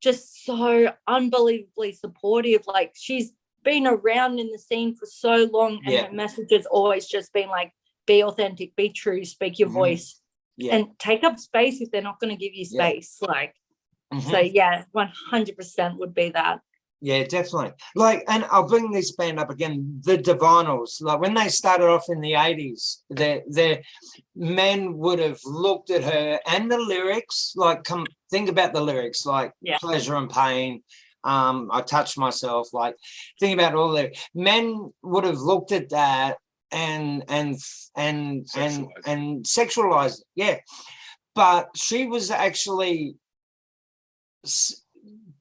just so unbelievably supportive. Like, she's been around in the scene for so long, and her message has always just been like, be authentic, be true, speak your voice, and take up space if they're not going to give you space. Like, so 100% would be that. Yeah, definitely. Like, and I'll bring this band up again, the Divinyls. Like, when they started off in the 80s, their men would have looked at her and the lyrics, like, think about the lyrics, like pleasure and pain, I touched myself, like, think about all the men would have looked at that and sexualized it. Yeah. But she was actually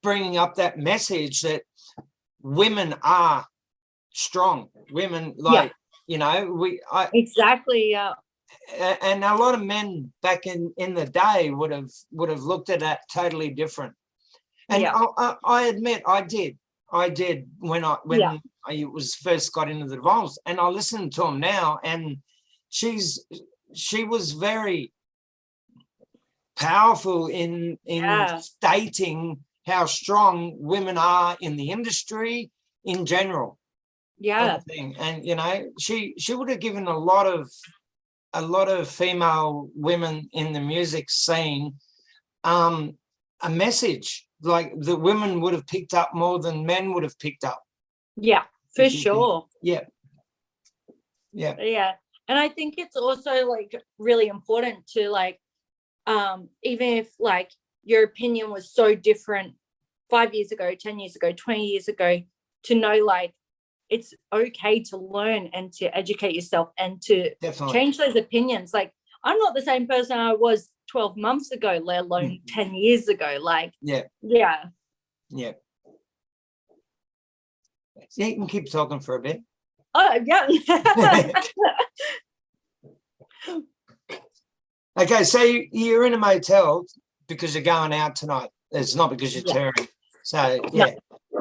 bringing up that message that women are strong. Women, like, exactly. And a lot of men back in the day would have looked at that totally different. And I admit I did when I was first got into the Divinyls, and I listen to them now, and she was very powerful in stating how strong women are in the industry in general. Thing. And she would have given a lot of female women in the music scene a message like the women would have picked up more than men would have picked up. Yeah, for If you think- sure. Yeah. Yeah. Yeah. And I think it's also like really important to like, even if like your opinion was so different 5 years ago, 10 years ago, 20 years ago, to know like it's okay to learn and to educate yourself and to Definitely. change those opinions. Like I'm not the same person I was 12 months ago, let alone 10 years ago. Like, Yeah. yeah. Yeah. Yeah, you can keep talking for a bit. Oh, yeah. Okay, so you're in a motel because you're going out tonight. It's not because you're Yeah. touring. So, yeah.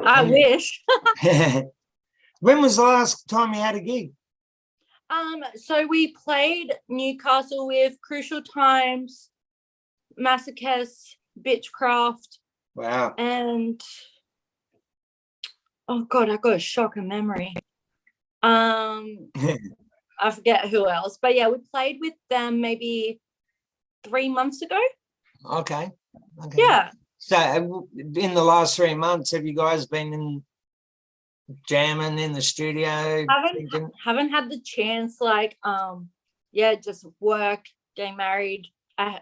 I wish. When was the last time you had a gig? So we played Newcastle with Crucial Times, Masochist, Bitchcraft, Wow. and oh god, I got a shock of memory. I forget who else, but yeah, we played with them maybe 3 months ago. Okay. Yeah. So in the last 3 months, have you guys been in jamming in the studio? Haven't had the chance, like yeah, just work, getting married,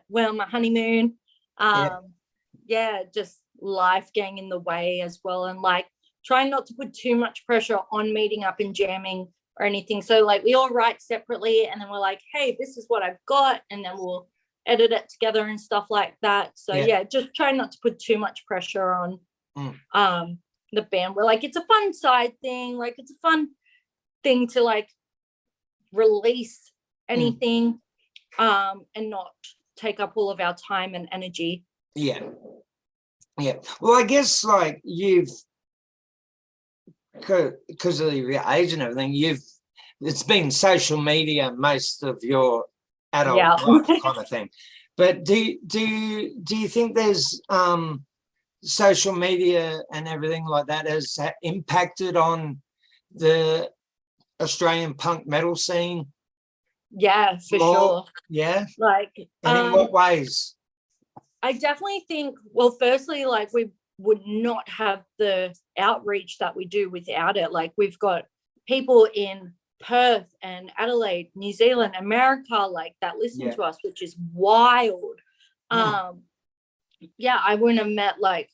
went on my honeymoon. Yeah, just life getting in the way as well, and like trying not to put too much pressure on meeting up and jamming or anything. So like we all write separately, and then we're like, hey, this is what I've got, and then we'll edit it together and stuff like that. So yeah, just try not to put too much pressure on the band. We're like, it's a fun side thing, like it's a fun thing to like release anything and not take up all of our time and energy. Yeah. Well, I guess like you've, because of your age and everything, it's been social media most of your adult life kind of thing. But do you think there's social media and everything like that has impacted on the Australian punk metal scene? Yeah, for sure. Yeah. Like, and in what ways? I definitely think, well, firstly, like we would not have the outreach that we do without it. Like we've got people in Perth and Adelaide, New Zealand, America, like that listen to us, which is wild. Yeah, I wouldn't have met like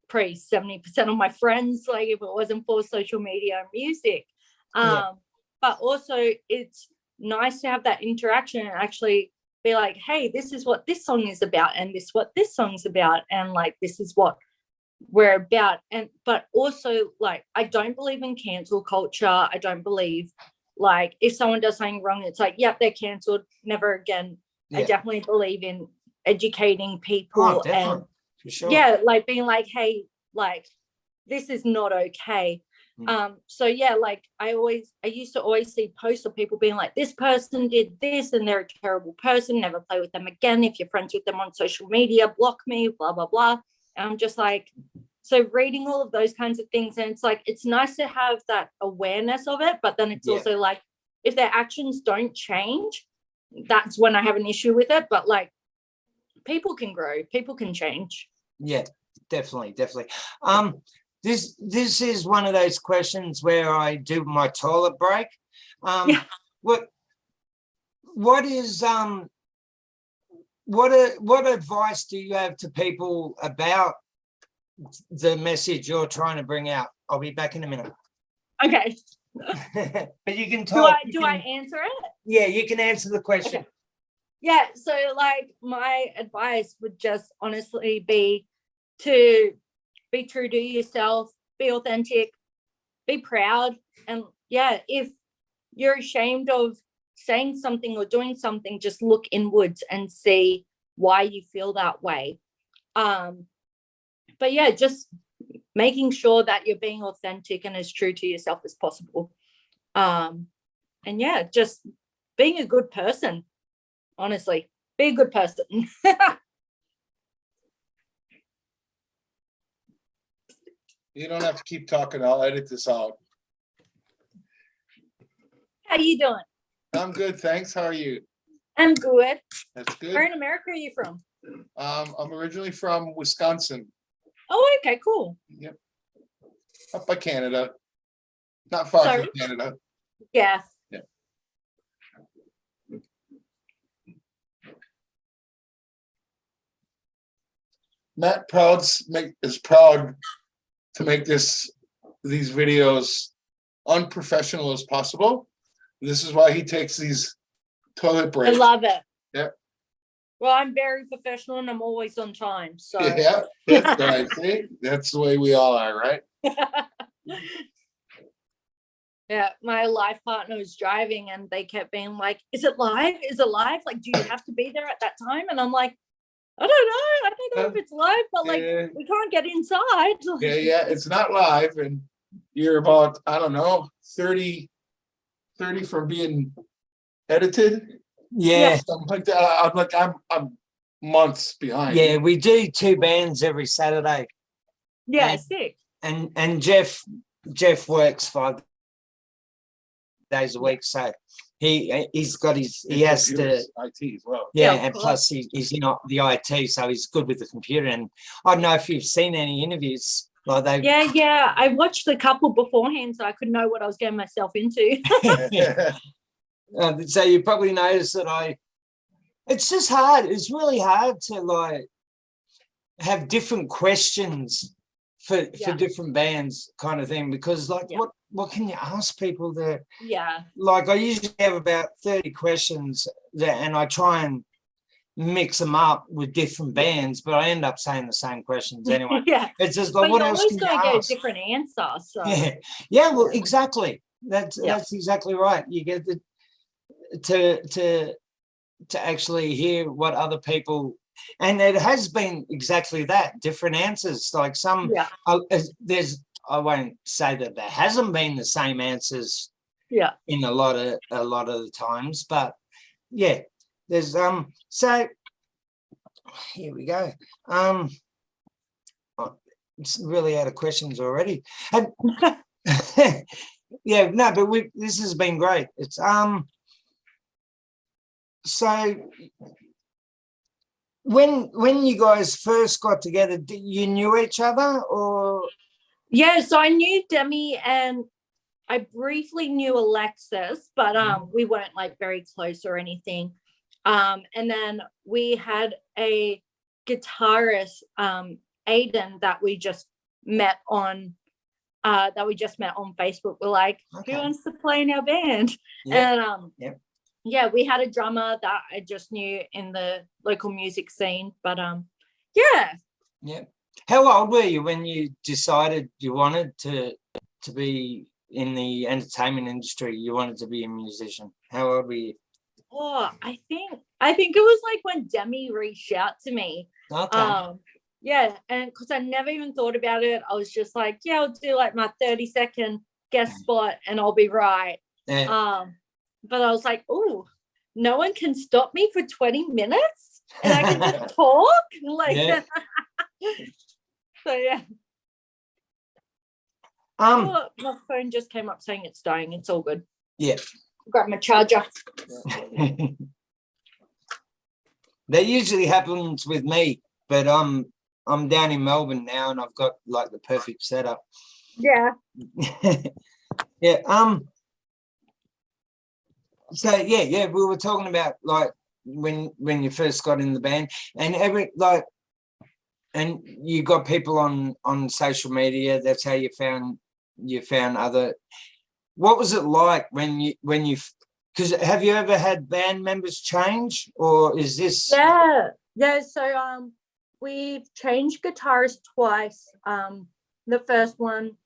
probably 70% of my friends, like if it wasn't for social media and music. But also it's nice to have that interaction and actually be like, hey, this is what this song is about, and this is what this song's about, and like this is what we're about. And but also like I don't believe in cancel culture. I don't believe like if someone does something wrong, it's like, yep, they're cancelled, never again. I definitely believe in educating people and for sure. like being like, hey, like this is not okay. So yeah, like I used to always see posts of people being like, this person did this and they're a terrible person, never play with them again. If you're friends with them on social media, block me, blah blah blah. And I'm just like, so reading all of those kinds of things, and it's like it's nice to have that awareness of it, but then it's also like if their actions don't change, that's when I have an issue with it. But like people can grow, people can change. Yeah, definitely. This is one of those questions where I do my toilet break. What is what advice do you have to people about the message you're trying to bring out? I'll be back in a minute. Okay. But you can talk. Do I answer it? Yeah, you can answer the question. Okay. Yeah, so like my advice would just honestly be to be true to yourself, be authentic, be proud. And yeah, if you're ashamed of saying something or doing something, just look inwards and see why you feel that way. But yeah, just making sure that you're being authentic and as true to yourself as possible. And yeah, just being a good person, honestly, be a good person. You don't have to keep talking. I'll edit this out. How you doing? I'm good, thanks. How are you? I'm good. That's good. Where in America are you from? I'm originally from Wisconsin. Oh, okay, cool. Yep. Up by Canada. Not far Sorry? from Canada. Yeah. Matt is proud to make these videos unprofessional as possible. This is why he takes these toilet I breaks. love it. Yep. Well, I'm very professional and I'm always on time. So Yeah, that's right. See, that's the way we all are, right? yeah, my life partner was driving and they kept being like, is it live? Is it live? Like, do you have to be there at that time? And I'm like, I don't know. I don't know if it's live, but like Yeah. we can't get inside. Yeah, it's not live, and you're about, I don't know, 30 from being edited, Yeah, something like that. I'm months behind. yeah, we do 2 bands every Saturday, Yeah, And- sick. and Jeff works 5 days a week, so he's got he has to. IT as well. Yeah, Yeah, of and course. plus he's in the IT, so he's good with the computer. And I don't know if you've seen any interviews like they. Yeah. I watched a couple beforehand so I could know what I was getting myself into. So you probably noticed that it's just hard. It's really hard to like have different questions for Yeah. different bands kind of thing, because like Yeah. what can you ask people there? Yeah. Like I usually have about 30 questions there, and I try and mix them up with different bands, but I end up saying the same questions anyway. Yeah. It's just But like, what you're else always can you going to get a ask? different answer. So Yeah, well, exactly. That's Yeah. that's exactly right. You get to actually hear what other people, and it has been exactly that, different answers. Like some, yeah. I won't say that there hasn't been the same answers Yeah. in a lot of the times, but yeah, there's so here we go. It's really out of questions already. And yeah, no, but this has been great. It's so when you guys first got together, you knew each other, or Yeah, so I knew Demi and I briefly knew Alexis, but we weren't like very close or anything. And then we had a guitarist, Aiden, that we just met on Facebook. We're like, Okay. who wants to play in our band? Yeah. And Yep. yeah, we had a drummer that I just knew in the local music scene. But yeah. Yeah. How old were you when you decided you wanted to be in the entertainment industry? You wanted to be a musician. How old were you? Oh, I think it was like when Demi reached out to me. Okay. Yeah, and because I never even thought about it, I was just like, yeah, I'll do like my 30-second guest spot and I'll be right. Yeah. But I was like, oh, no one can stop me for 20 minutes and I can just talk. Like, Yeah. So yeah. Oh, my phone just came up saying it's dying. It's all good. Yeah. Grab my charger. That usually happens with me, but I'm down in Melbourne now, and I've got like the perfect setup. Yeah. Yeah. So yeah, we were talking about like when you first got in the band, and and you got people on social media. That's how you found other. What was it like when you because have you ever had band members change, or is this? Yeah. So we've changed guitarists twice. The first one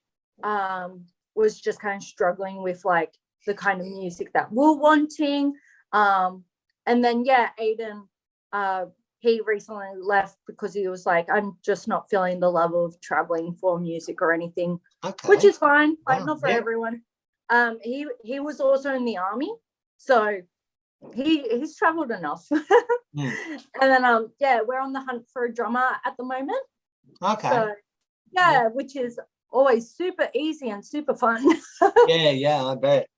was just kind of struggling with like the kind of music that we're wanting. And then Aiden, he recently left because he was like, I'm just not feeling the level of traveling for music or anything, Okay. which is fine, like Wow, not for yeah. everyone. He was also in the army, so he's traveled enough. And then we're on the hunt for a drummer at the moment. Okay. So which is always super easy and super fun. Yeah, I bet.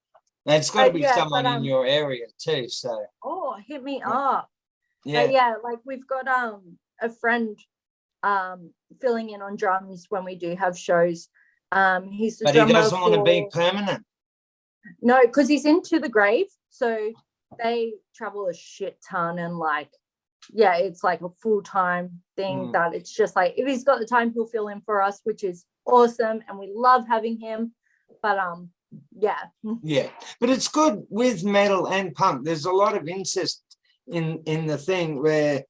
And it's got to be someone but, in your area too. So hit me up. yeah. But like we've got a friend filling in on drums when we do have shows. He's the But he drummer doesn't want to be for- permanent. No, because he's into the grave, so they travel a shit ton, and like, yeah, it's like a full-time thing that it's just like, if he's got the time, he'll fill in for us, which is awesome, and we love having him. But yeah. Yeah, but it's good with metal and punk. There's a lot of incest in the thing where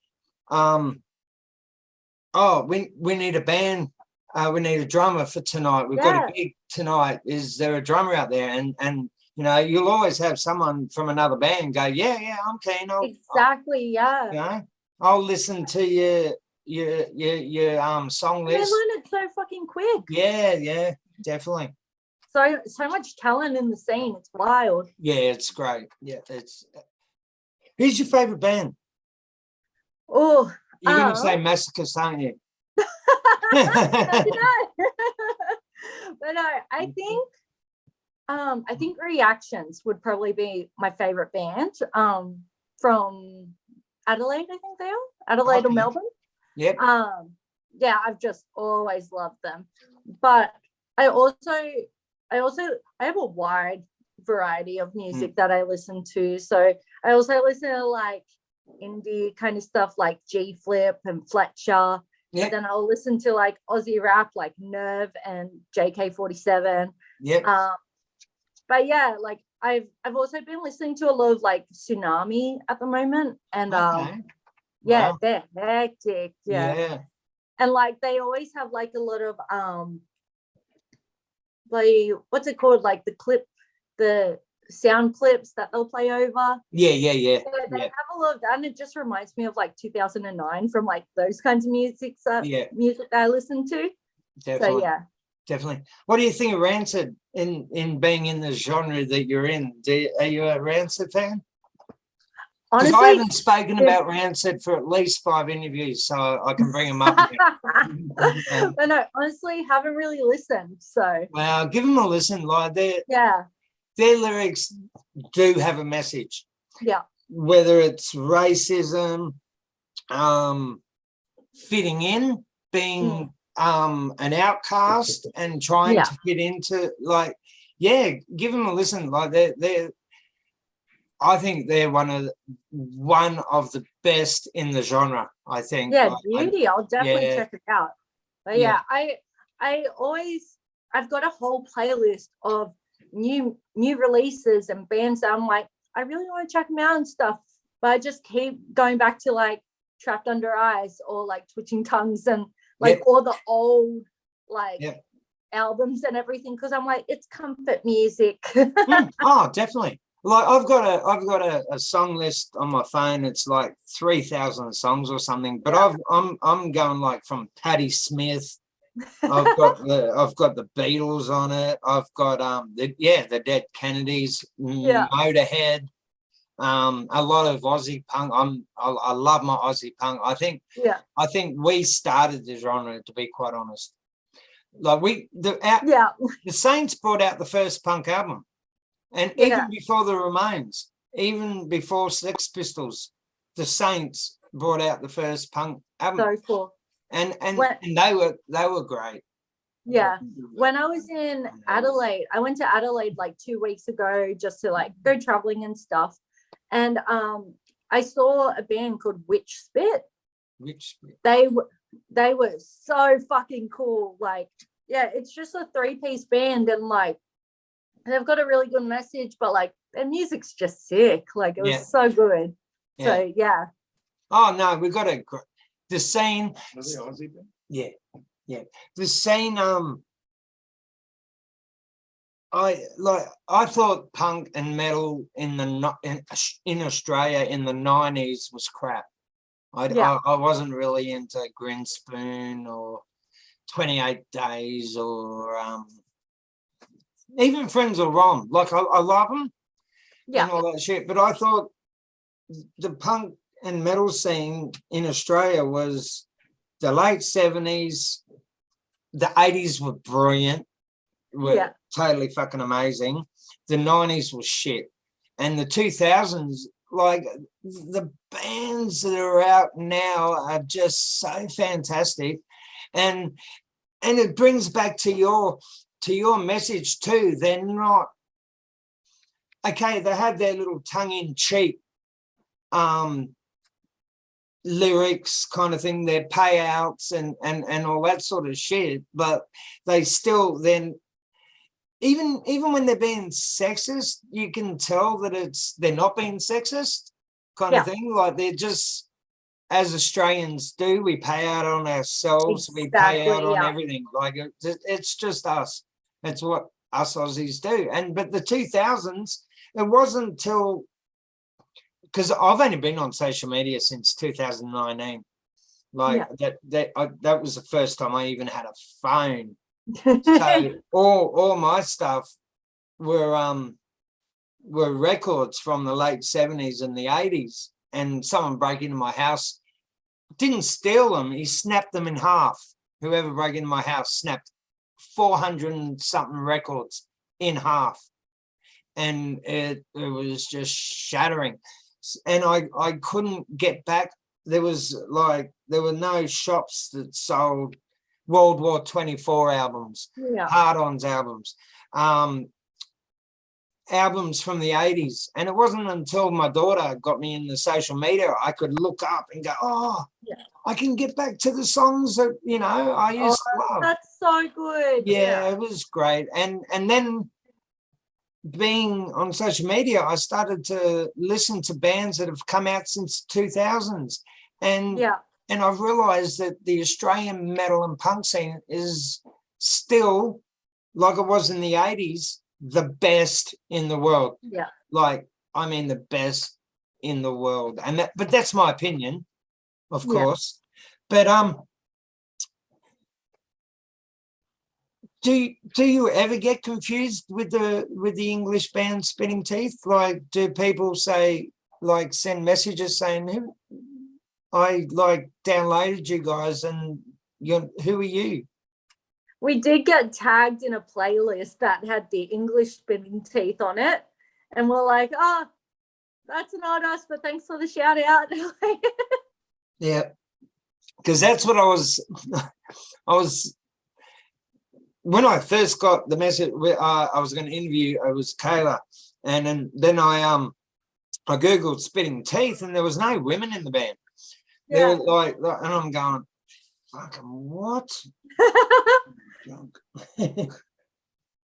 we need a band, we need a drummer for tonight. We've got a gig tonight. Is there a drummer out there? And you know, you'll always have someone from another band go, yeah, I'm keen. Exactly, yeah. You know, I'll listen to your song They learn list. it so fucking quick. Yeah, definitely. So much talent in the scene. It's wild. Yeah, it's great. Yeah, it's. Who's your favorite band? Oh, You're gonna say Masochist, aren't you? but no, I think Reactions would probably be my favorite band. From Adelaide, I think they are Adelaide or Okay. Melbourne. Yep. Yeah, I've just always loved them. But I have a wide variety of music that I listen to. So I also listen to like indie kind of stuff like G Flip and Fletcher. Yep. Then I'll listen to like Aussie rap like Nerve and JK47. Yep. But yeah, like I've also been listening to a lot of like Tsunami at the moment, and Okay. yeah, Wow. they're hectic. Yeah. And like they always have like a lot of like, what's it called, like the sound clips that they'll play over. Yeah. They have a lot of that, and it just reminds me of like 2009 from like those kinds of music that I listen to. Definitely. So yeah. Definitely. What do you think of Rancid in being in the genre that you're in? Are you a Rancid fan? Because Honestly, I haven't spoken about Rancid for at least 5 interviews, so I can bring them up again. but no, honestly, haven't really listened. So Well, give them a listen. Like their lyrics do have a message. Yeah. Whether it's racism, fitting in, being an outcast and trying to fit into, like, give them a listen. Like they're I think they're one of the best in the genre. I think. Yeah, beauty. I'll definitely check it out. But I've got a whole playlist of new releases and bands that I'm like, I really want to check them out and stuff. But I just keep going back to like Trapped Under Ice or like Twitching Tongues and like all the old like albums and everything, because I'm like, it's comfort music. Oh, definitely. Like I've got a song list on my phone. It's like 3,000 songs or something. But I'm going like from Patti Smith. I've got the Beatles on it. I've got the Dead Kennedys, Motorhead. A lot of Aussie punk. I love my Aussie punk. I think we started the genre, to be quite honest. Like the Saints brought out the first punk album, and even before the Ramones, even before Sex Pistols, the Saints brought out the first punk album. So cool. And they were great. Yeah. When I was in Adelaide, I went to Adelaide like 2 weeks ago just to like go traveling and stuff. And I saw a band called Witch Spit. They were so fucking cool. Like, yeah, it's just a 3-piece band, and like they've got a really good message, but like their music's just sick. Like it was so good. So yeah. Oh no, we got the scene. Was it Aussie band? Yeah. The scene. I thought punk and metal in Australia in the 90s was crap. I wasn't really into Grinspoon or 28 Days or even Friends of Rom. Like I love them and all that shit. But I thought the punk and metal scene in Australia was the late 70s. The 80s were brilliant. Were totally fucking amazing. The 90s was shit. And the 2000s, like the bands that are out now are just so fantastic. And it brings back to your message too. They're not okay. They have their little tongue-in-cheek lyrics kind of thing, their payouts and all that sort of shit, but they still then even when they're being sexist, you can tell that they're not being sexist kind of thing. Like they're just, as Australians do, we pay out on ourselves, we pay out on everything. Like it's just us. It's what us Aussies do. But the 2000s, it wasn't until, because I've only been on social media since 2019. Like that was the first time I even had a phone. So all my stuff were records from the late 70s and the 80s. And someone broke into my house, didn't steal them, he snapped them in half. Whoever broke into my house snapped 400 and something records in half. And it was just shattering. And I couldn't get back. There were no shops that sold World War 24 albums, Hard-Ons albums, albums from the 80s. And it wasn't until my daughter got me in the social media, I could look up and go, I can get back to the songs that, I used to love. That's so good. Yeah, it was great. And then being on social media, I started to listen to bands that have come out since 2000s. And I've realized that the Australian metal and punk scene is still, like it was in the 80s, the best in the world. Yeah. Like, I mean, the best in the world. But that's my opinion, of course. But do you ever get confused with the English band Spitting Teeth? Like, do people say, like, send messages saying, I like downloaded you guys and who are you? We did get tagged in a playlist that had the English Spitting Teeth on it. And we're like, that's not us, but thanks for the shout out. Yeah. Because that's what I was when I first got the message, I was going to interview, it was Kayla. And then I Googled Spitting Teeth and there was no women in the band. They were like, and I'm going, fucking what?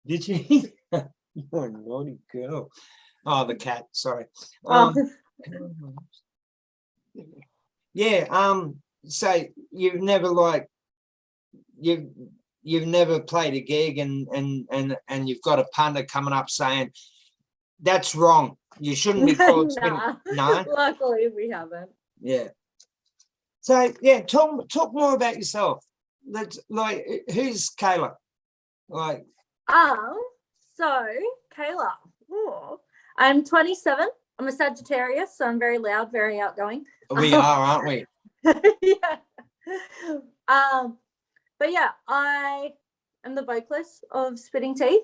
Did you? You're a naughty girl. Oh, the cat, sorry. So you've never you've never played a gig and you've got a punter coming up saying that's wrong. You shouldn't be called No. Luckily we haven't. Yeah. So talk more about yourself. Let's who's Kayla? So Kayla. I'm 27. I'm a Sagittarius, so I'm very loud, very outgoing. We are, aren't we? Yeah. But yeah, I am the vocalist of Spitting Teeth.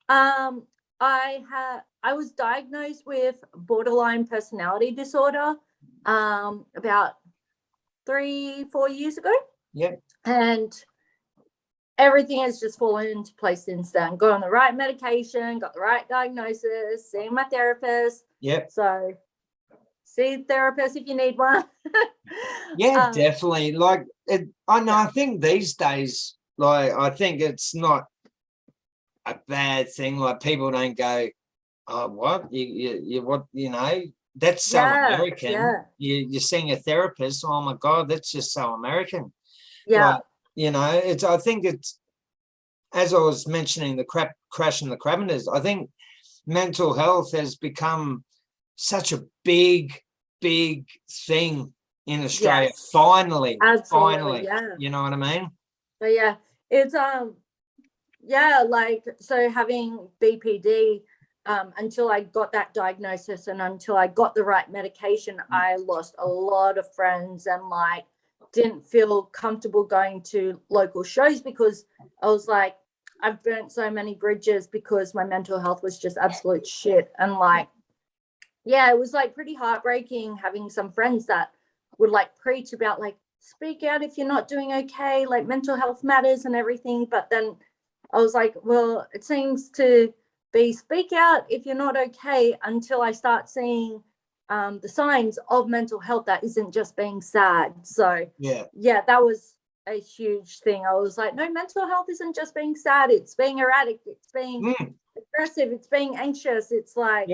I was diagnosed with borderline personality disorder about 3-4 years ago. Yeah. And everything has just fallen into place since then. Got on the right medication, got the right diagnosis, seeing my therapist. Yep. So see the therapist if you need one. Yeah, definitely. I think these days, I think it's not a bad thing. Like people don't go, oh, what? You what, that's so American. Yeah. You're seeing a therapist. Oh my God, that's just so American. Yeah. I think it's, as I was mentioning, the Crash and the Cravenders, I think mental health has become such a big thing in Australia. Yes. Finally. Absolutely. Yeah. You know what I mean? So yeah, it's so having BPD, until I got that diagnosis and until I got the right medication, I lost a lot of friends and didn't feel comfortable going to local shows because I was like, I've burnt so many bridges because my mental health was just absolute shit. And it was pretty heartbreaking having some friends that would preach about speak out if you're not doing okay, like mental health matters and everything. But then I was like, well, it seems to be speak out if you're not okay, until I start seeing the signs of mental health that isn't just being sad. So yeah, that was a huge thing. I was like, no, mental health isn't just being sad, it's being erratic, it's being aggressive, it's being anxious. It's like,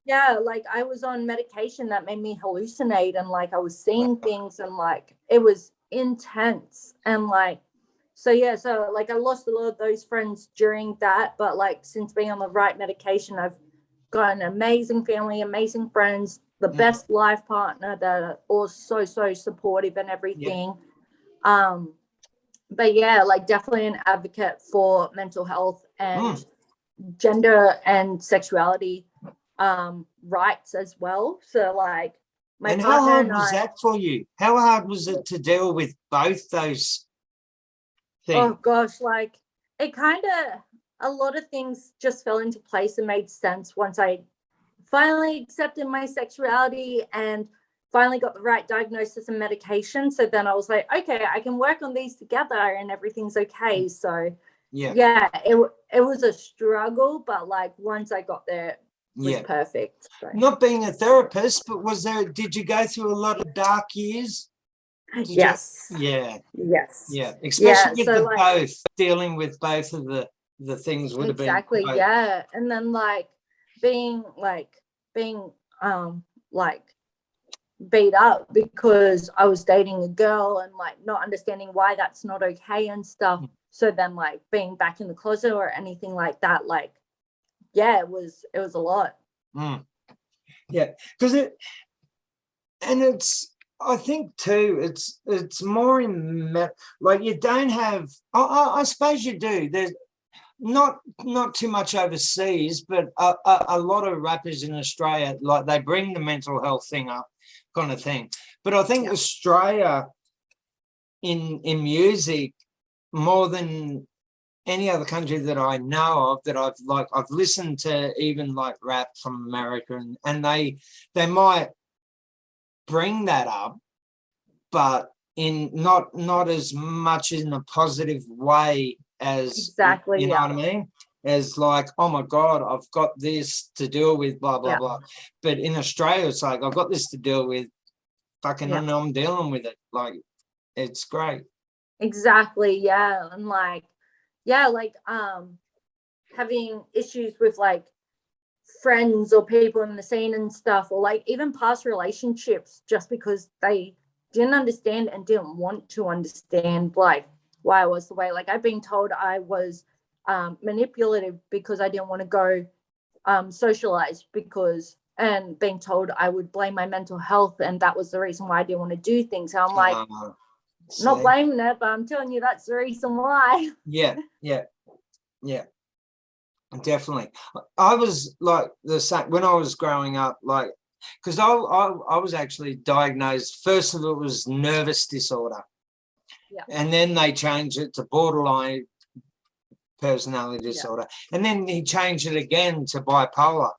yeah, like I was on medication that made me hallucinate, and like I was seeing things, and like it was intense. And like, so yeah, so like I lost a lot of those friends during that, but like since being on the right medication, I've got an amazing family, amazing friends, the best life partner that are all so supportive and everything. But yeah, like definitely an advocate for mental health and gender and sexuality rights as well. So like my and partner how hard and was I, that for you? How hard was it to deal with both those things? oh gosh, like it kind of, a lot of things just fell into place and made sense once I finally accepted my sexuality and finally got the right diagnosis and medication. So then I was like, okay, I can work on these together and everything's okay. So yeah, it was a struggle, but like once I got there, it was perfect. So. Not being a therapist, but did you go through a lot of dark years? Yes. Yes. Especially with like, both, dealing with both of the things would have been. Exactly. Yeah. And then like being like beat up because I was dating a girl and like not understanding why that's not okay and stuff. So then like being back in the closet or anything like that, like, yeah, it was a lot. Yeah. Because I think too, it's more like you don't have, I suppose you do. There's not too much overseas, but a lot of rappers in Australia, like they bring the mental health thing up, kind of thing. But I think Australia in music, more than any other country that I know of, that I've listened to, even like rap from America, and they might bring that up, but in not as much in a positive way as you know what I mean, as like, oh my god, I've got this to deal with, blah blah blah. But in Australia it's like, I've got this to deal with, fucking and I'm dealing with it. Like, it's great. Exactly. Yeah. And like, yeah, like having issues with like friends or people in the scene and stuff, or like even past relationships, just because they didn't understand and didn't want to understand like why I was the way. Like I've been told I was manipulative because I didn't want to go socialize, and being told I would blame my mental health and that was the reason why I didn't want to do things. So I'm like, not blaming it, but I'm telling you that's the reason why. Yeah. Definitely. I was like the same when I was growing up, like, because I was actually diagnosed, first of all, it was nervous disorder. And then they changed it to borderline personality disorder. And then he changed it again to bipolar.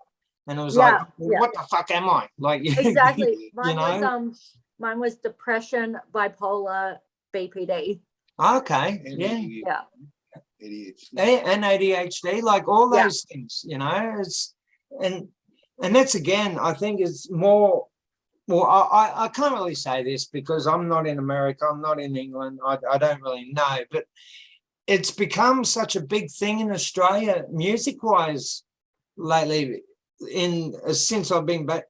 And it was like, what the fuck am I? Like, exactly. Mine was depression, bipolar, BPD. Okay. Yeah. ADHD. And ADHD, like all those things, you know. It's and that's, again, I think it's more. Well, I can't really say this because I'm not in America, I'm not in England, I don't really know, but it's become such a big thing in Australia, music-wise, lately. Since I've been back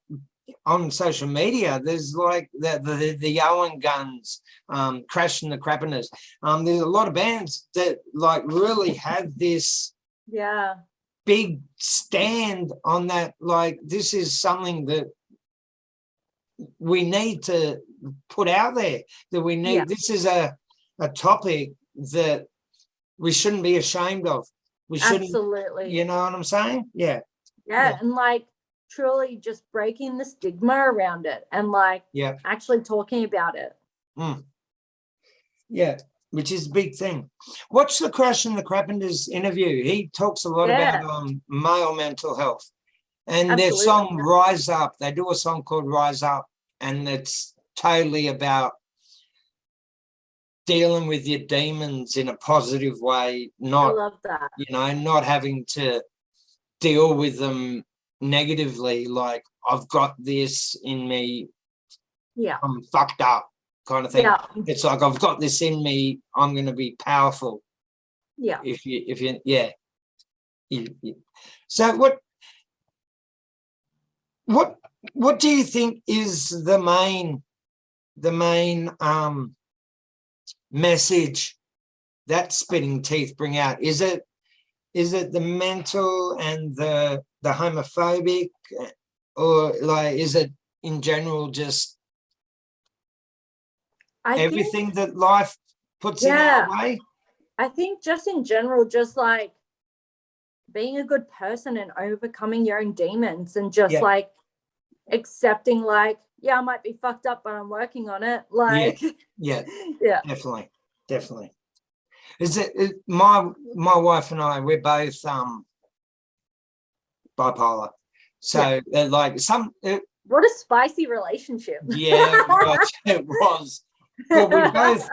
on social media, there's like the Owen Guns, Crash and the Crappiners. There's a lot of bands that like really have this big stand on that. Like, this is something that we need to put out there, that we need. This is a topic that we shouldn't be ashamed of. We shouldn't. Absolutely. You know what I'm saying? Yeah. And like truly just breaking the stigma around it and like actually talking about it. Yeah, which is a big thing. Watch the Crash and the Crappenders interview. He talks a lot about male mental health, and their song Rise Up. They do a song called Rise Up, and it's totally about dealing with your demons in a positive way, I not, love that. not having to deal with them negatively, like I've got this in me, Yeah. I'm fucked up kind of thing. Yeah. It's like I've got this in me, I'm going to be powerful. Yeah. If you yeah. So what do you think is the main message that Spitting Teeth bring out? Is it the mental and the homophobic, or like is it in general just I think, everything that life puts in yeah, our way? I think just in general, just like being a good person and overcoming your own demons and just Yeah. like accepting, like, yeah, I might be fucked up, but I'm working on it. Like, Yeah, yeah. definitely. Is it my wife and I, we're both bipolar. So like What a spicy relationship. yeah, it was. But we both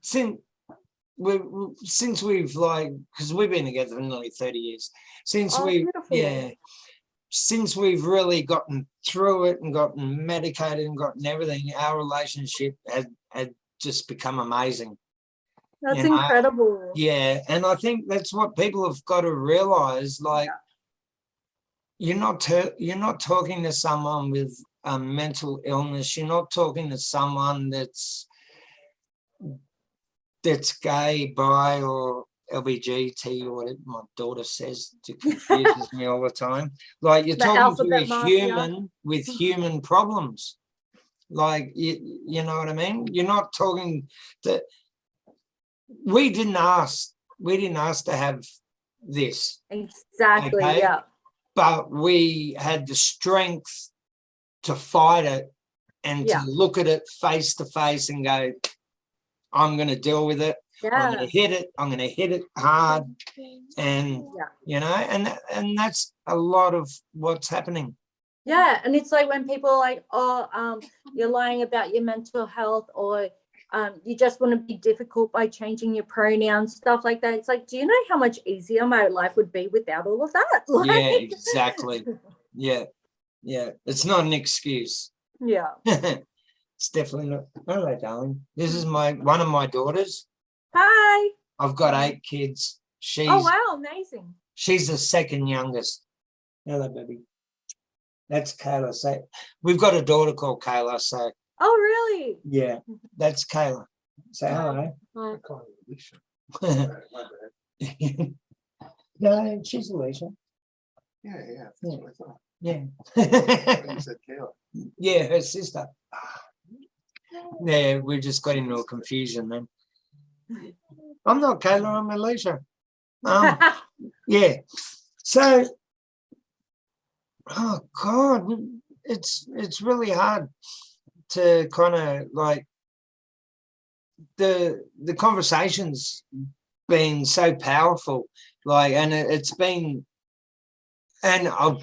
since we've like, because we've been together for nearly 30 years. Since since we've really gotten through it and gotten medicated and gotten everything, our relationship had just become amazing. That's incredible. Yeah, and I think that's what people have got to realize. Like, you're not talking to someone with a mental illness. You're not talking to someone that's gay, bi, or LBGT, or whatever my daughter says. It confuses me all the time. Like, you're talking to a human with human problems. Like, you know what I mean? You're not talking to. We didn't ask to have this. Exactly. Okay? Yeah. But we had the strength to fight it and to look at it face to face and go, I'm going to deal with it. I'm going to hit it. I'm going to hit it hard. And, and that's a lot of what's happening. Yeah. And it's like when people are like, oh, you're lying about your mental health, or you just want to be difficult by changing your pronouns, stuff like that. It's like, do you know how much easier my life would be without all of that? Like, yeah, exactly. Yeah. It's not an excuse. Yeah. It's definitely not. Hello, darling. This is one of my daughters. Hi. I've got 8 kids. Oh, wow. Amazing. She's the second youngest. Hello, baby. That's Kayla. So we've got a daughter called Kayla. So. Oh, really? Yeah, that's Kayla. Say hello. Hi. I call her Alicia. No, she's Alicia. Yeah, that's what I thought. Yeah. You said Kayla. Yeah, her sister. Yeah, we just got into a confusion then. I'm not Kayla, I'm Alicia. Yeah. So, oh God, it's really hard to kind of like the conversation's been so powerful, like, and it's been, and I'm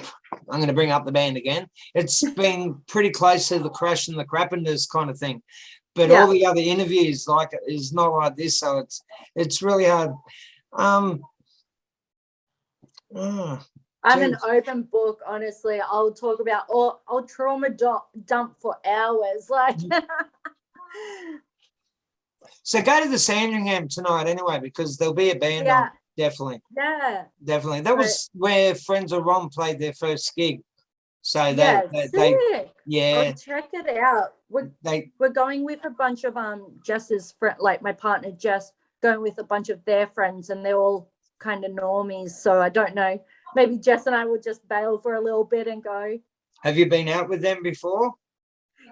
going to bring up the band again. It's been pretty close to the Crash and the Crappenders kind of thing, but all the other interviews like is not like this, so it's really hard. I'm an open book, honestly. I'll talk about, or I'll trauma dump for hours. Like, so go to the Sandringham tonight anyway, because there'll be a band on. Definitely. Yeah. Definitely. That was where Friends of Ron played their first gig. So I'll check it out. We're going with a bunch of Jess's friend, like my partner Jess, going with a bunch of their friends, and they're all kind of normies. So I don't know. Maybe Jess and I will just bail for a little bit and go. Have you been out with them before?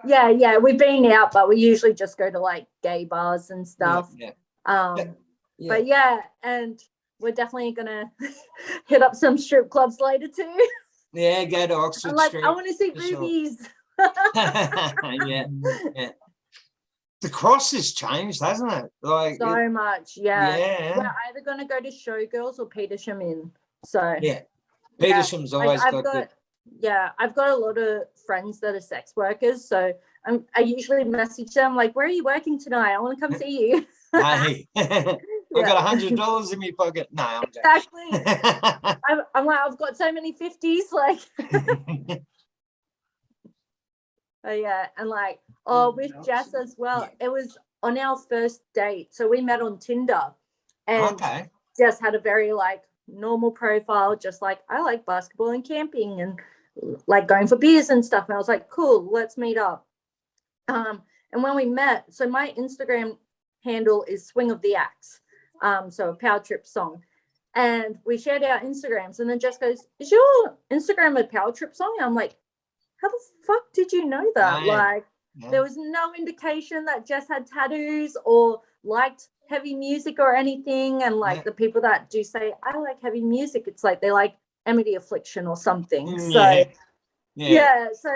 Yeah, we've been out, but we usually just go to like gay bars and stuff. But and we're definitely gonna hit up some strip clubs later too. Yeah, go to Oxford Street. I want to see boobies. Yeah. The Cross has changed, hasn't it? Like so much. Yeah. We're Yeah. either gonna go to Showgirls or Petersham Inn. So Petersham's always got good. Yeah, I've got a lot of friends that are sex workers, so I usually message them like, where are you working tonight? I want to come see you. Hey, I Yeah. got $100 in my pocket. No, I'm Exactly. joking. I'm like, I've got so many 50s, like, yeah, and like, oh, with Jess as well. It was on our first date, so we met on Tinder, and Okay. Jess had a very like normal profile, just like I like basketball and camping and like going for beers and stuff. And I was like, cool, let's meet up. And when we met, so my Instagram handle is Swing of the Axe, so a Power Trip song. And we shared our Instagrams, and then Jess goes, is your Instagram a Power Trip song? And I'm like, how the fuck did you know that? Right. Like, Yeah. there was no indication that Jess had tattoos or liked heavy music or anything. And like Yeah. the people that do say, I like heavy music, it's like they like Amity Affliction or something. So Yeah. yeah. So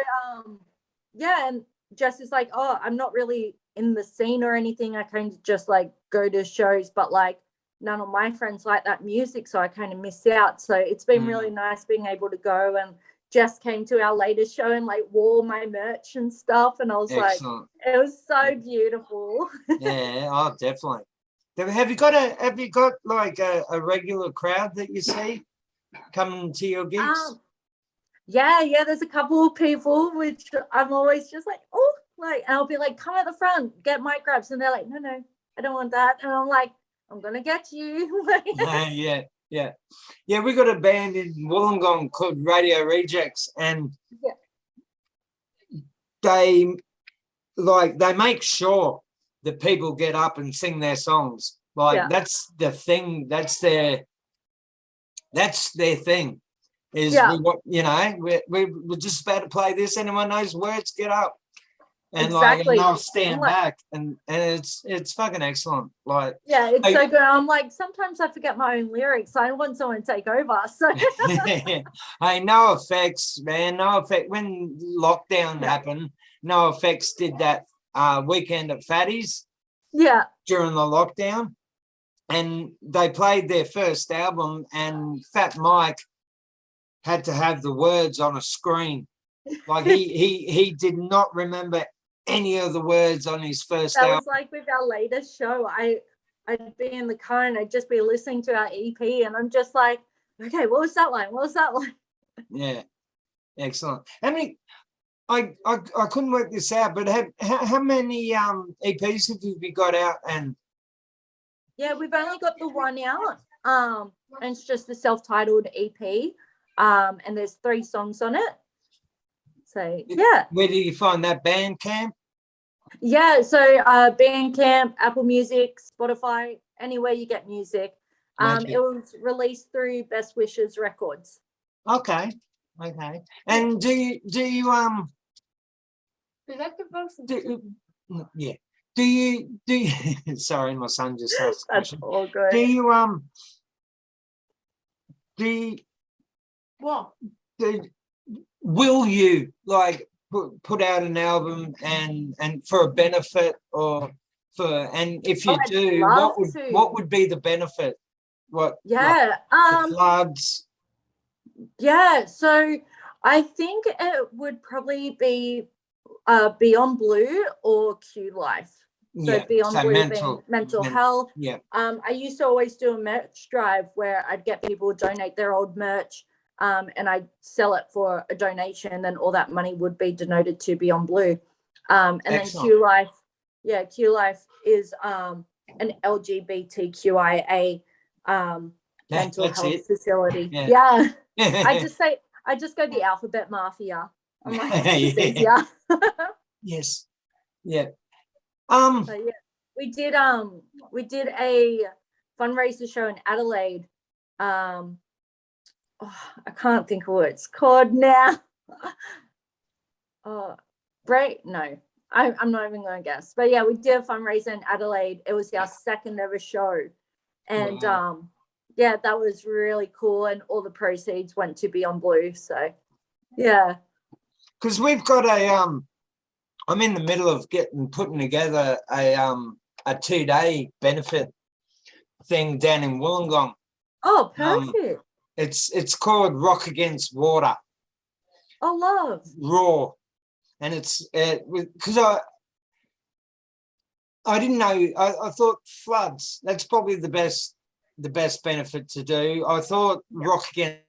yeah, and Jess is like, oh, I'm not really in the scene or anything. I kind of just like go to shows, but like none of my friends like that music, so I kind of miss out. So it's been really nice being able to go, and Jess came to our latest show and like wore my merch and stuff, and I was Excellent. like, it was so beautiful. Yeah, oh, definitely. Have you got like a regular crowd that you see coming to your gigs? Yeah, there's a couple of people which I'm always just like, oh, like, and I'll be like, come at the front, get mic grabs, and they're like, no, I don't want that, and I'm like, I'm gonna get you. Yeah. We got a band in Wollongong called Radio Rejects, and they make sure that people get up and sing their songs. Like that's the thing. That's their thing. Is we're just about to play this. Anyone knows words? Get up. And exactly. like, and they'll stand back, and it's fucking excellent. Like, yeah, it's so good. I'm like, sometimes I forget my own lyrics. I want someone to take over. So hey, No Effects, man. No Effect. When lockdown happened, No Effects did that weekend at Fatty's. Yeah. During the lockdown, and they played their first album, and Fat Mike had to have the words on a screen. Like he did not remember any of the words on his first album. That was like with our latest show. I'd be in the car and I'd just be listening to our EP, and I'm just like, okay, what was that line? What was that line? Yeah, excellent. How many? I couldn't work this out, but how many EPs have you got out? And yeah, we've only got the one out. And it's just the self-titled EP. And there's 3 songs on it. So yeah. Where do you find that? Bandcamp? Yeah, so Bandcamp, Apple Music, Spotify, anywhere you get music. It was released through Best Wishes Records. Okay. And do you do you sorry, my son just asked a That's question. all good. Will you like put out an album and for a benefit, or for, and if you do, what would be the benefit? What? Yeah. Like the floods? Yeah, so I think it would probably be Beyond Blue or Q Life. So Beyond Blue being mental health. Yeah. I used to always do a merch drive where I'd get people to donate their old merch, and I'd sell it for a donation, and then all that money would be donated to Beyond Blue. And excellent. then Q Life, Q Life is an LGBTQIA mental health facility. Yeah. I just go the alphabet mafia. I'm like, it's easier. Yes. Yeah. So yeah, we did a fundraiser show in Adelaide. I can't think of what it's called now. No, I'm not even going to guess. But yeah, we did a fundraiser in Adelaide. It was our second ever show, and yeah, that was really cool. And all the proceeds went to Beyond Blue. So yeah, because we've got a I'm in the middle of putting together a 2-day benefit thing down in Wollongong. Oh, perfect. It's called Rock Against Water. Oh, love. Raw. and it's because I didn't know. I thought floods. That's probably the best benefit to do. I thought Rock Against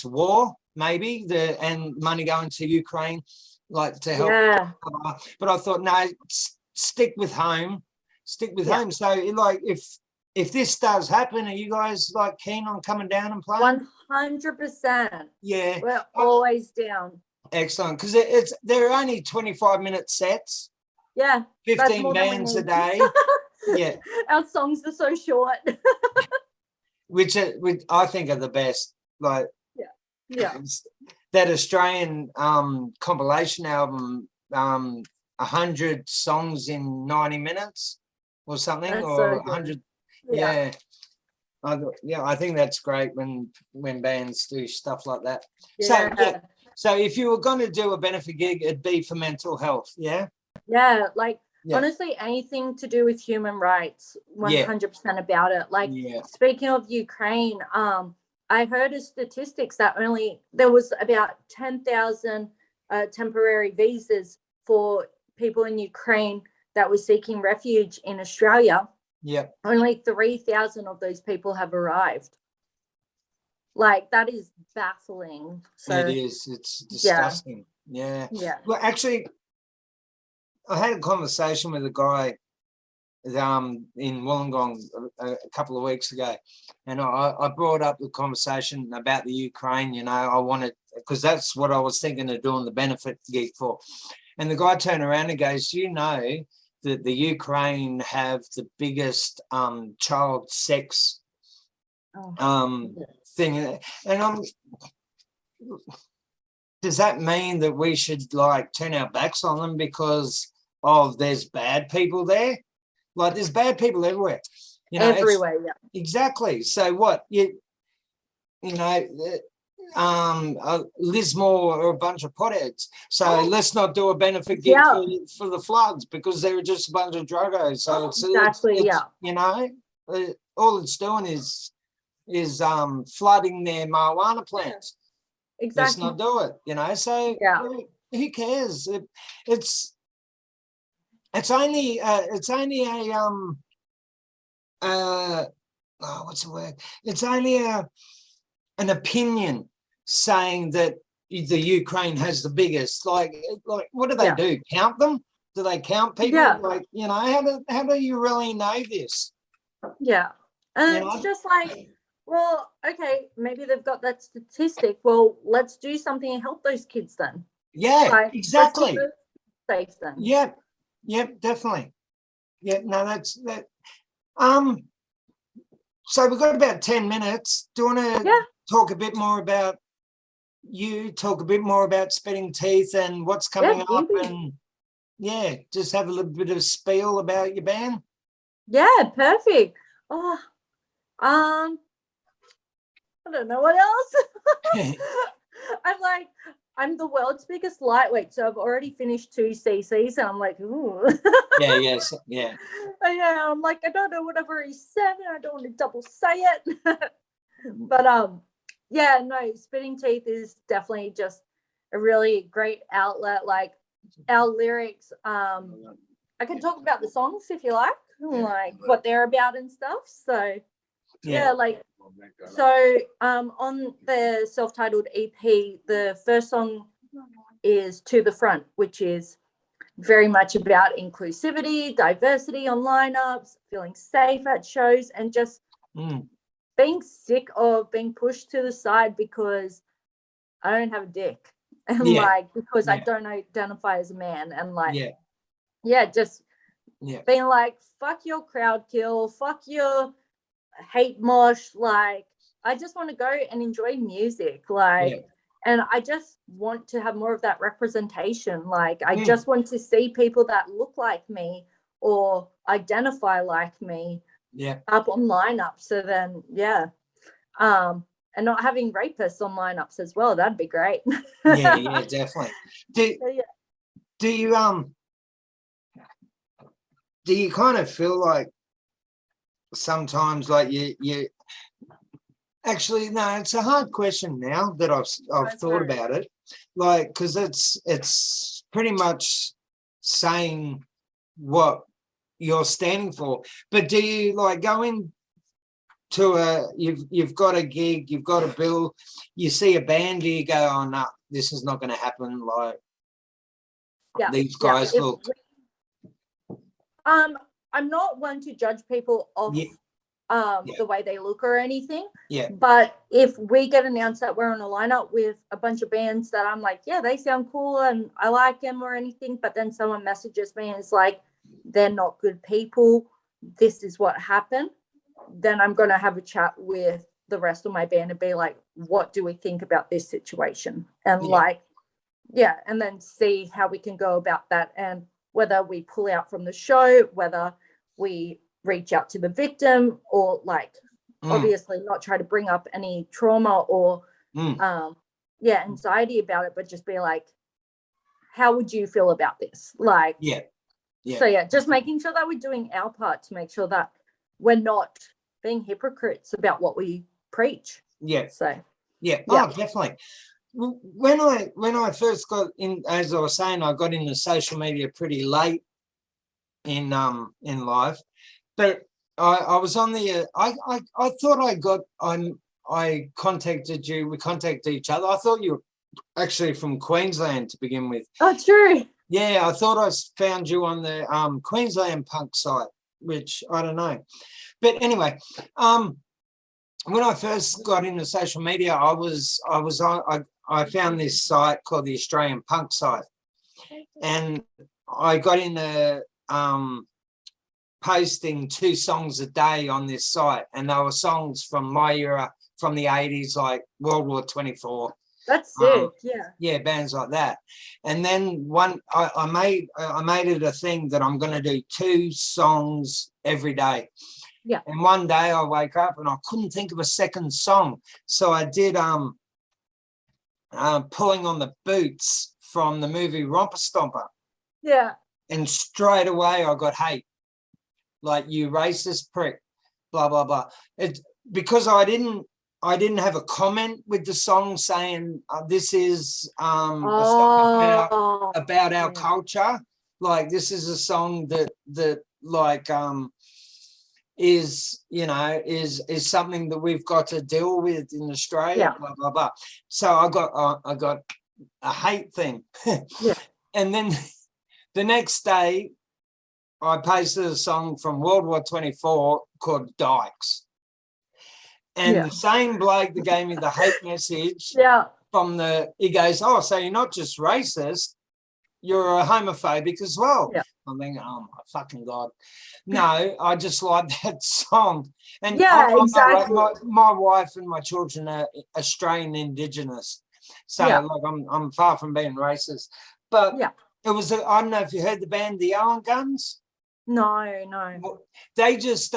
War, maybe and money going to Ukraine, like to help. Yeah. But I thought no, stick with home. Stick with home. So like if this does happen, are you guys like keen on coming down and playing? 100%. Yeah, We're always down. excellent. Because they're only 25-minute sets. Yeah. 15 bands a day. Yeah. Our songs are so short. which I think are the best. Like Yeah. that Australian compilation album, 100 songs in 90 minutes or something, That's or so good. 100. Yeah. I think that's great when bands do stuff like that. Yeah. So if you were going to do a benefit gig, it'd be for mental health. Yeah. Yeah. Like honestly, anything to do with human rights, 100% about it. Like speaking of Ukraine, I heard of statistics that there was about 10,000 temporary visas for people in Ukraine that were seeking refuge in Australia. Yeah. Only 3,000 of those people have arrived. Like that is baffling. So it is. It's disgusting. Yeah. Well, actually, I had a conversation with a guy in Wollongong a couple of weeks ago, and I brought up the conversation about the Ukraine. You know, I wanted, because that's what I was thinking of doing the benefit gig for. And the guy turned around and goes, "You know that the Ukraine have the biggest child sex thing," and does that mean that we should like turn our backs on them because there's bad people there? Like there's bad people everywhere, you know. Everywhere, exactly. So what Lismore are a bunch of potheads. So let's not do a benefit gig for the floods because they're just a bunch of druggos. So it's you know, all it's doing is flooding their marijuana plants. Exactly. Let's not do it, you know. So who cares? It's only a what's the word? It's only an opinion saying that the Ukraine has the biggest. Like what do they do? Count them? Do they count people? Like, you know, how do you really know this? Yeah. And it's just like, well, okay, maybe they've got that statistic. Well, let's do something and help those kids then. Yeah, like, exactly. Safe then. Yep, definitely. Yeah, no, that's that. So we've got about 10 minutes. Do you want to talk a bit more about talk a bit more about Spitting Teeth and what's coming up, and just have a little bit of spiel about your band? Yeah, perfect. I don't know what else. I'm the world's biggest lightweight, so I've already finished 2 cc's, and I'm like, ooh. Yeah. I'm like, I don't know what I've already said, and I don't want to double say it. But Spitting Teeth is definitely just a really great outlet. Like our lyrics, I can talk about the songs if you like, what they're about and stuff. So on the self-titled EP, the first song is To the Front, which is very much about inclusivity, diversity on lineups, feeling safe at shows, and just being sick of being pushed to the side because I don't have a dick, and because I don't identify as a man, and being like, fuck your crowd kill, fuck your hate mosh. Like, I just want to go and enjoy music, and I just want to have more of that representation. Like, I just want to see people that look like me or identify like me up on lineups. So then and not having rapists on lineups as well, that'd be great. yeah, definitely. Do you kind of feel like sometimes like you actually, no, it's a hard question now that I've thought about it. like, because it's pretty much saying what you're standing for. But do you like go in to you've got a gig, you've got a bill, you see a band, do you go, oh no, this is not going to happen, like Yeah. these guys If look. I'm not one to judge people off the way they look or anything. Yeah. But if we get announced that we're on a lineup with a bunch of bands that I'm like, yeah, they sound cool and I like them or anything, but then someone messages me and it's like, they're not good people, this is what happened, then I'm going to have a chat with the rest of my band and be like, what do we think about this situation? And and then see how we can go about that, and whether we pull out from the show, whether we reach out to the victim, or like obviously not try to bring up any trauma or anxiety about it, but just be like, how would you feel about this? Like, so just making sure that we're doing our part to make sure that we're not being hypocrites about what we preach. Oh, definitely. When I first got in, as I was saying, I got into social media pretty late in life, but I was on the I thought I contacted you, we contacted each other. I thought you were actually from Queensland to begin with. Oh, true. Yeah, I thought I found you on the Queensland punk site, which I don't know. But anyway, when I first got into social media, I found this site called the Australian Punk Site, and I got into posting 2 songs a day on this site, and they were songs from my era, from the 80s, like World War 24. That's sick. Bands like that. And then I made it a thing that I'm going to do 2 songs every day. Yeah. And one day I wake up and I couldn't think of a second song, so I did Pulling on the Boots from the movie Romper Stomper. Yeah. And straight away I got hate, like, you racist prick, blah blah blah. It because I didn't have a comment with the song saying this is a song about our culture. Like, this is a song that like is, you know, is something that we've got to deal with in Australia, blah blah blah. So I got a hate thing. And then the next day I posted a song from World War 24 called Dykes. And the same bloke that gave me the hate message he goes, oh, so you're not just racist, you're a homophobic as well. I'm thinking, oh my fucking God. No, I just like that song. And exactly. My wife and my children are Australian Indigenous. So like I'm far from being racist. But it was, I don't know if you heard the band The Owen Guns. No. They just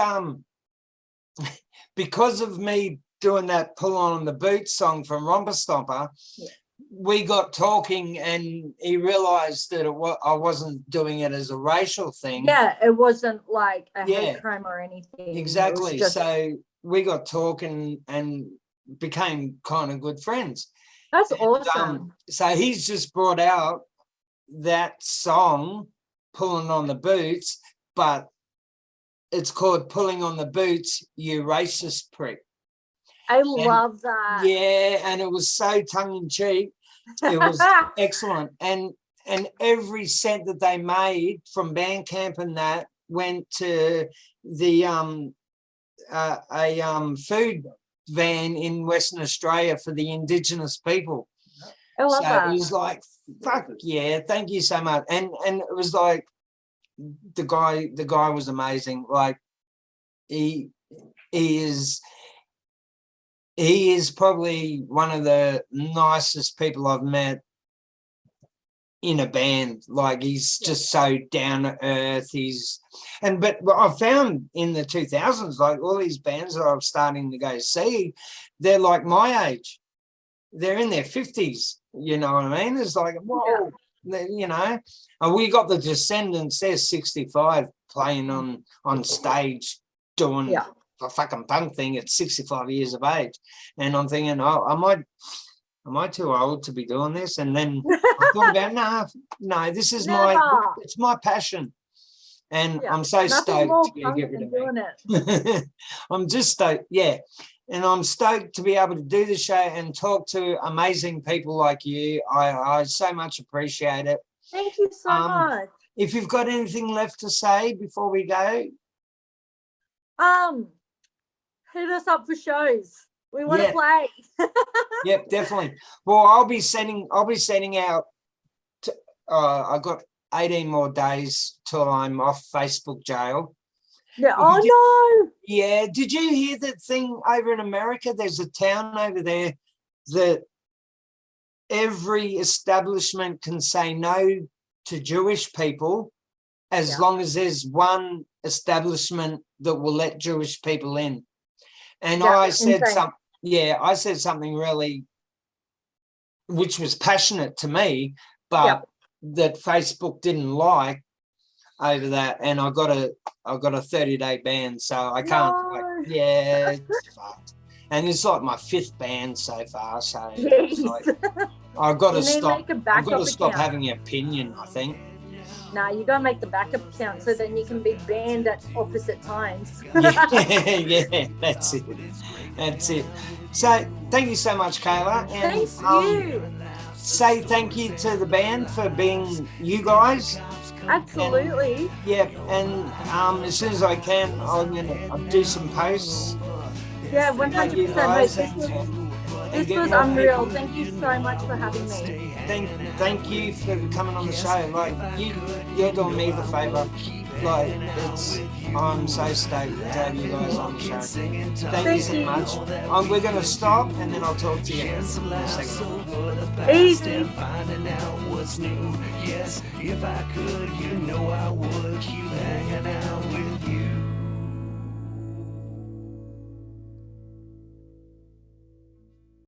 because of me doing that Pull on the Boots song from Romper Stomper, we got talking and he realized that I wasn't doing it as a racial thing. It wasn't like a hate crime or anything. Exactly. So we got talking and became kind of good friends. That's awesome. So he's just brought out that song, Pulling on the Boots, but it's called Pulling on the Boots, You Racist Prick. I love that. Yeah, and it was so tongue-in-cheek. It was excellent. And every cent that they made from Bandcamp and that went to the food van in Western Australia for the Indigenous people. I love that. It was like, fuck yeah, thank you so much. And it was like, the guy was amazing. Like, he is probably one of the nicest people I've met in a band. Like, he's just so down to earth. But I found in the 2000s, like, all these bands that I'm starting to go see, they're like my age. They're in their 50s. You know what I mean? It's like, whoa. You know, and we got the Descendants, they're 65 playing on stage doing a fucking punk thing at 65 years of age. And I'm thinking, oh, I am I too old to be doing this? And then I thought about, no, this is it's my passion. And I'm so stoked to get rid of it. I'm just stoked, yeah. And I'm stoked to be able to do the show and talk to amazing people like you. I so much appreciate it. Thank you so much. If you've got anything left to say before we go. Hit us up for shows. We want to play. Yep, definitely. Well, I'll be sending out I got 18 more days till I'm off Facebook jail. Yeah. Oh no. Yeah. Did you hear that thing over in America? There's a town over there that every establishment can say no to Jewish people as long as there's one establishment that will let Jewish people in. And I said something really, which was passionate to me, but that Facebook didn't like over that, and I got a 30-day ban, so I can't. It's fucked. And it's like my 5th ban so far. So like, I've got to stop. I've got to stop having an opinion, I think. No, you got to make the backup account so then you can be banned at opposite times. Yeah, that's it. That's it. So thank you so much, Kayla. And, Thank you. Say thank you to the band for being you guys. Absolutely. And as soon as I can, I'm gonna do some posts. Yeah, 100%. This was unreal. Thank you so much for having me. Thank you for coming on the show. Like you're doing me the favour. Like I'm so stoked to have you guys on the show. Thank you so much. We're gonna stop and then I'll talk to you in a second. Easy. Finding out what's new. Yes, if I could, you know I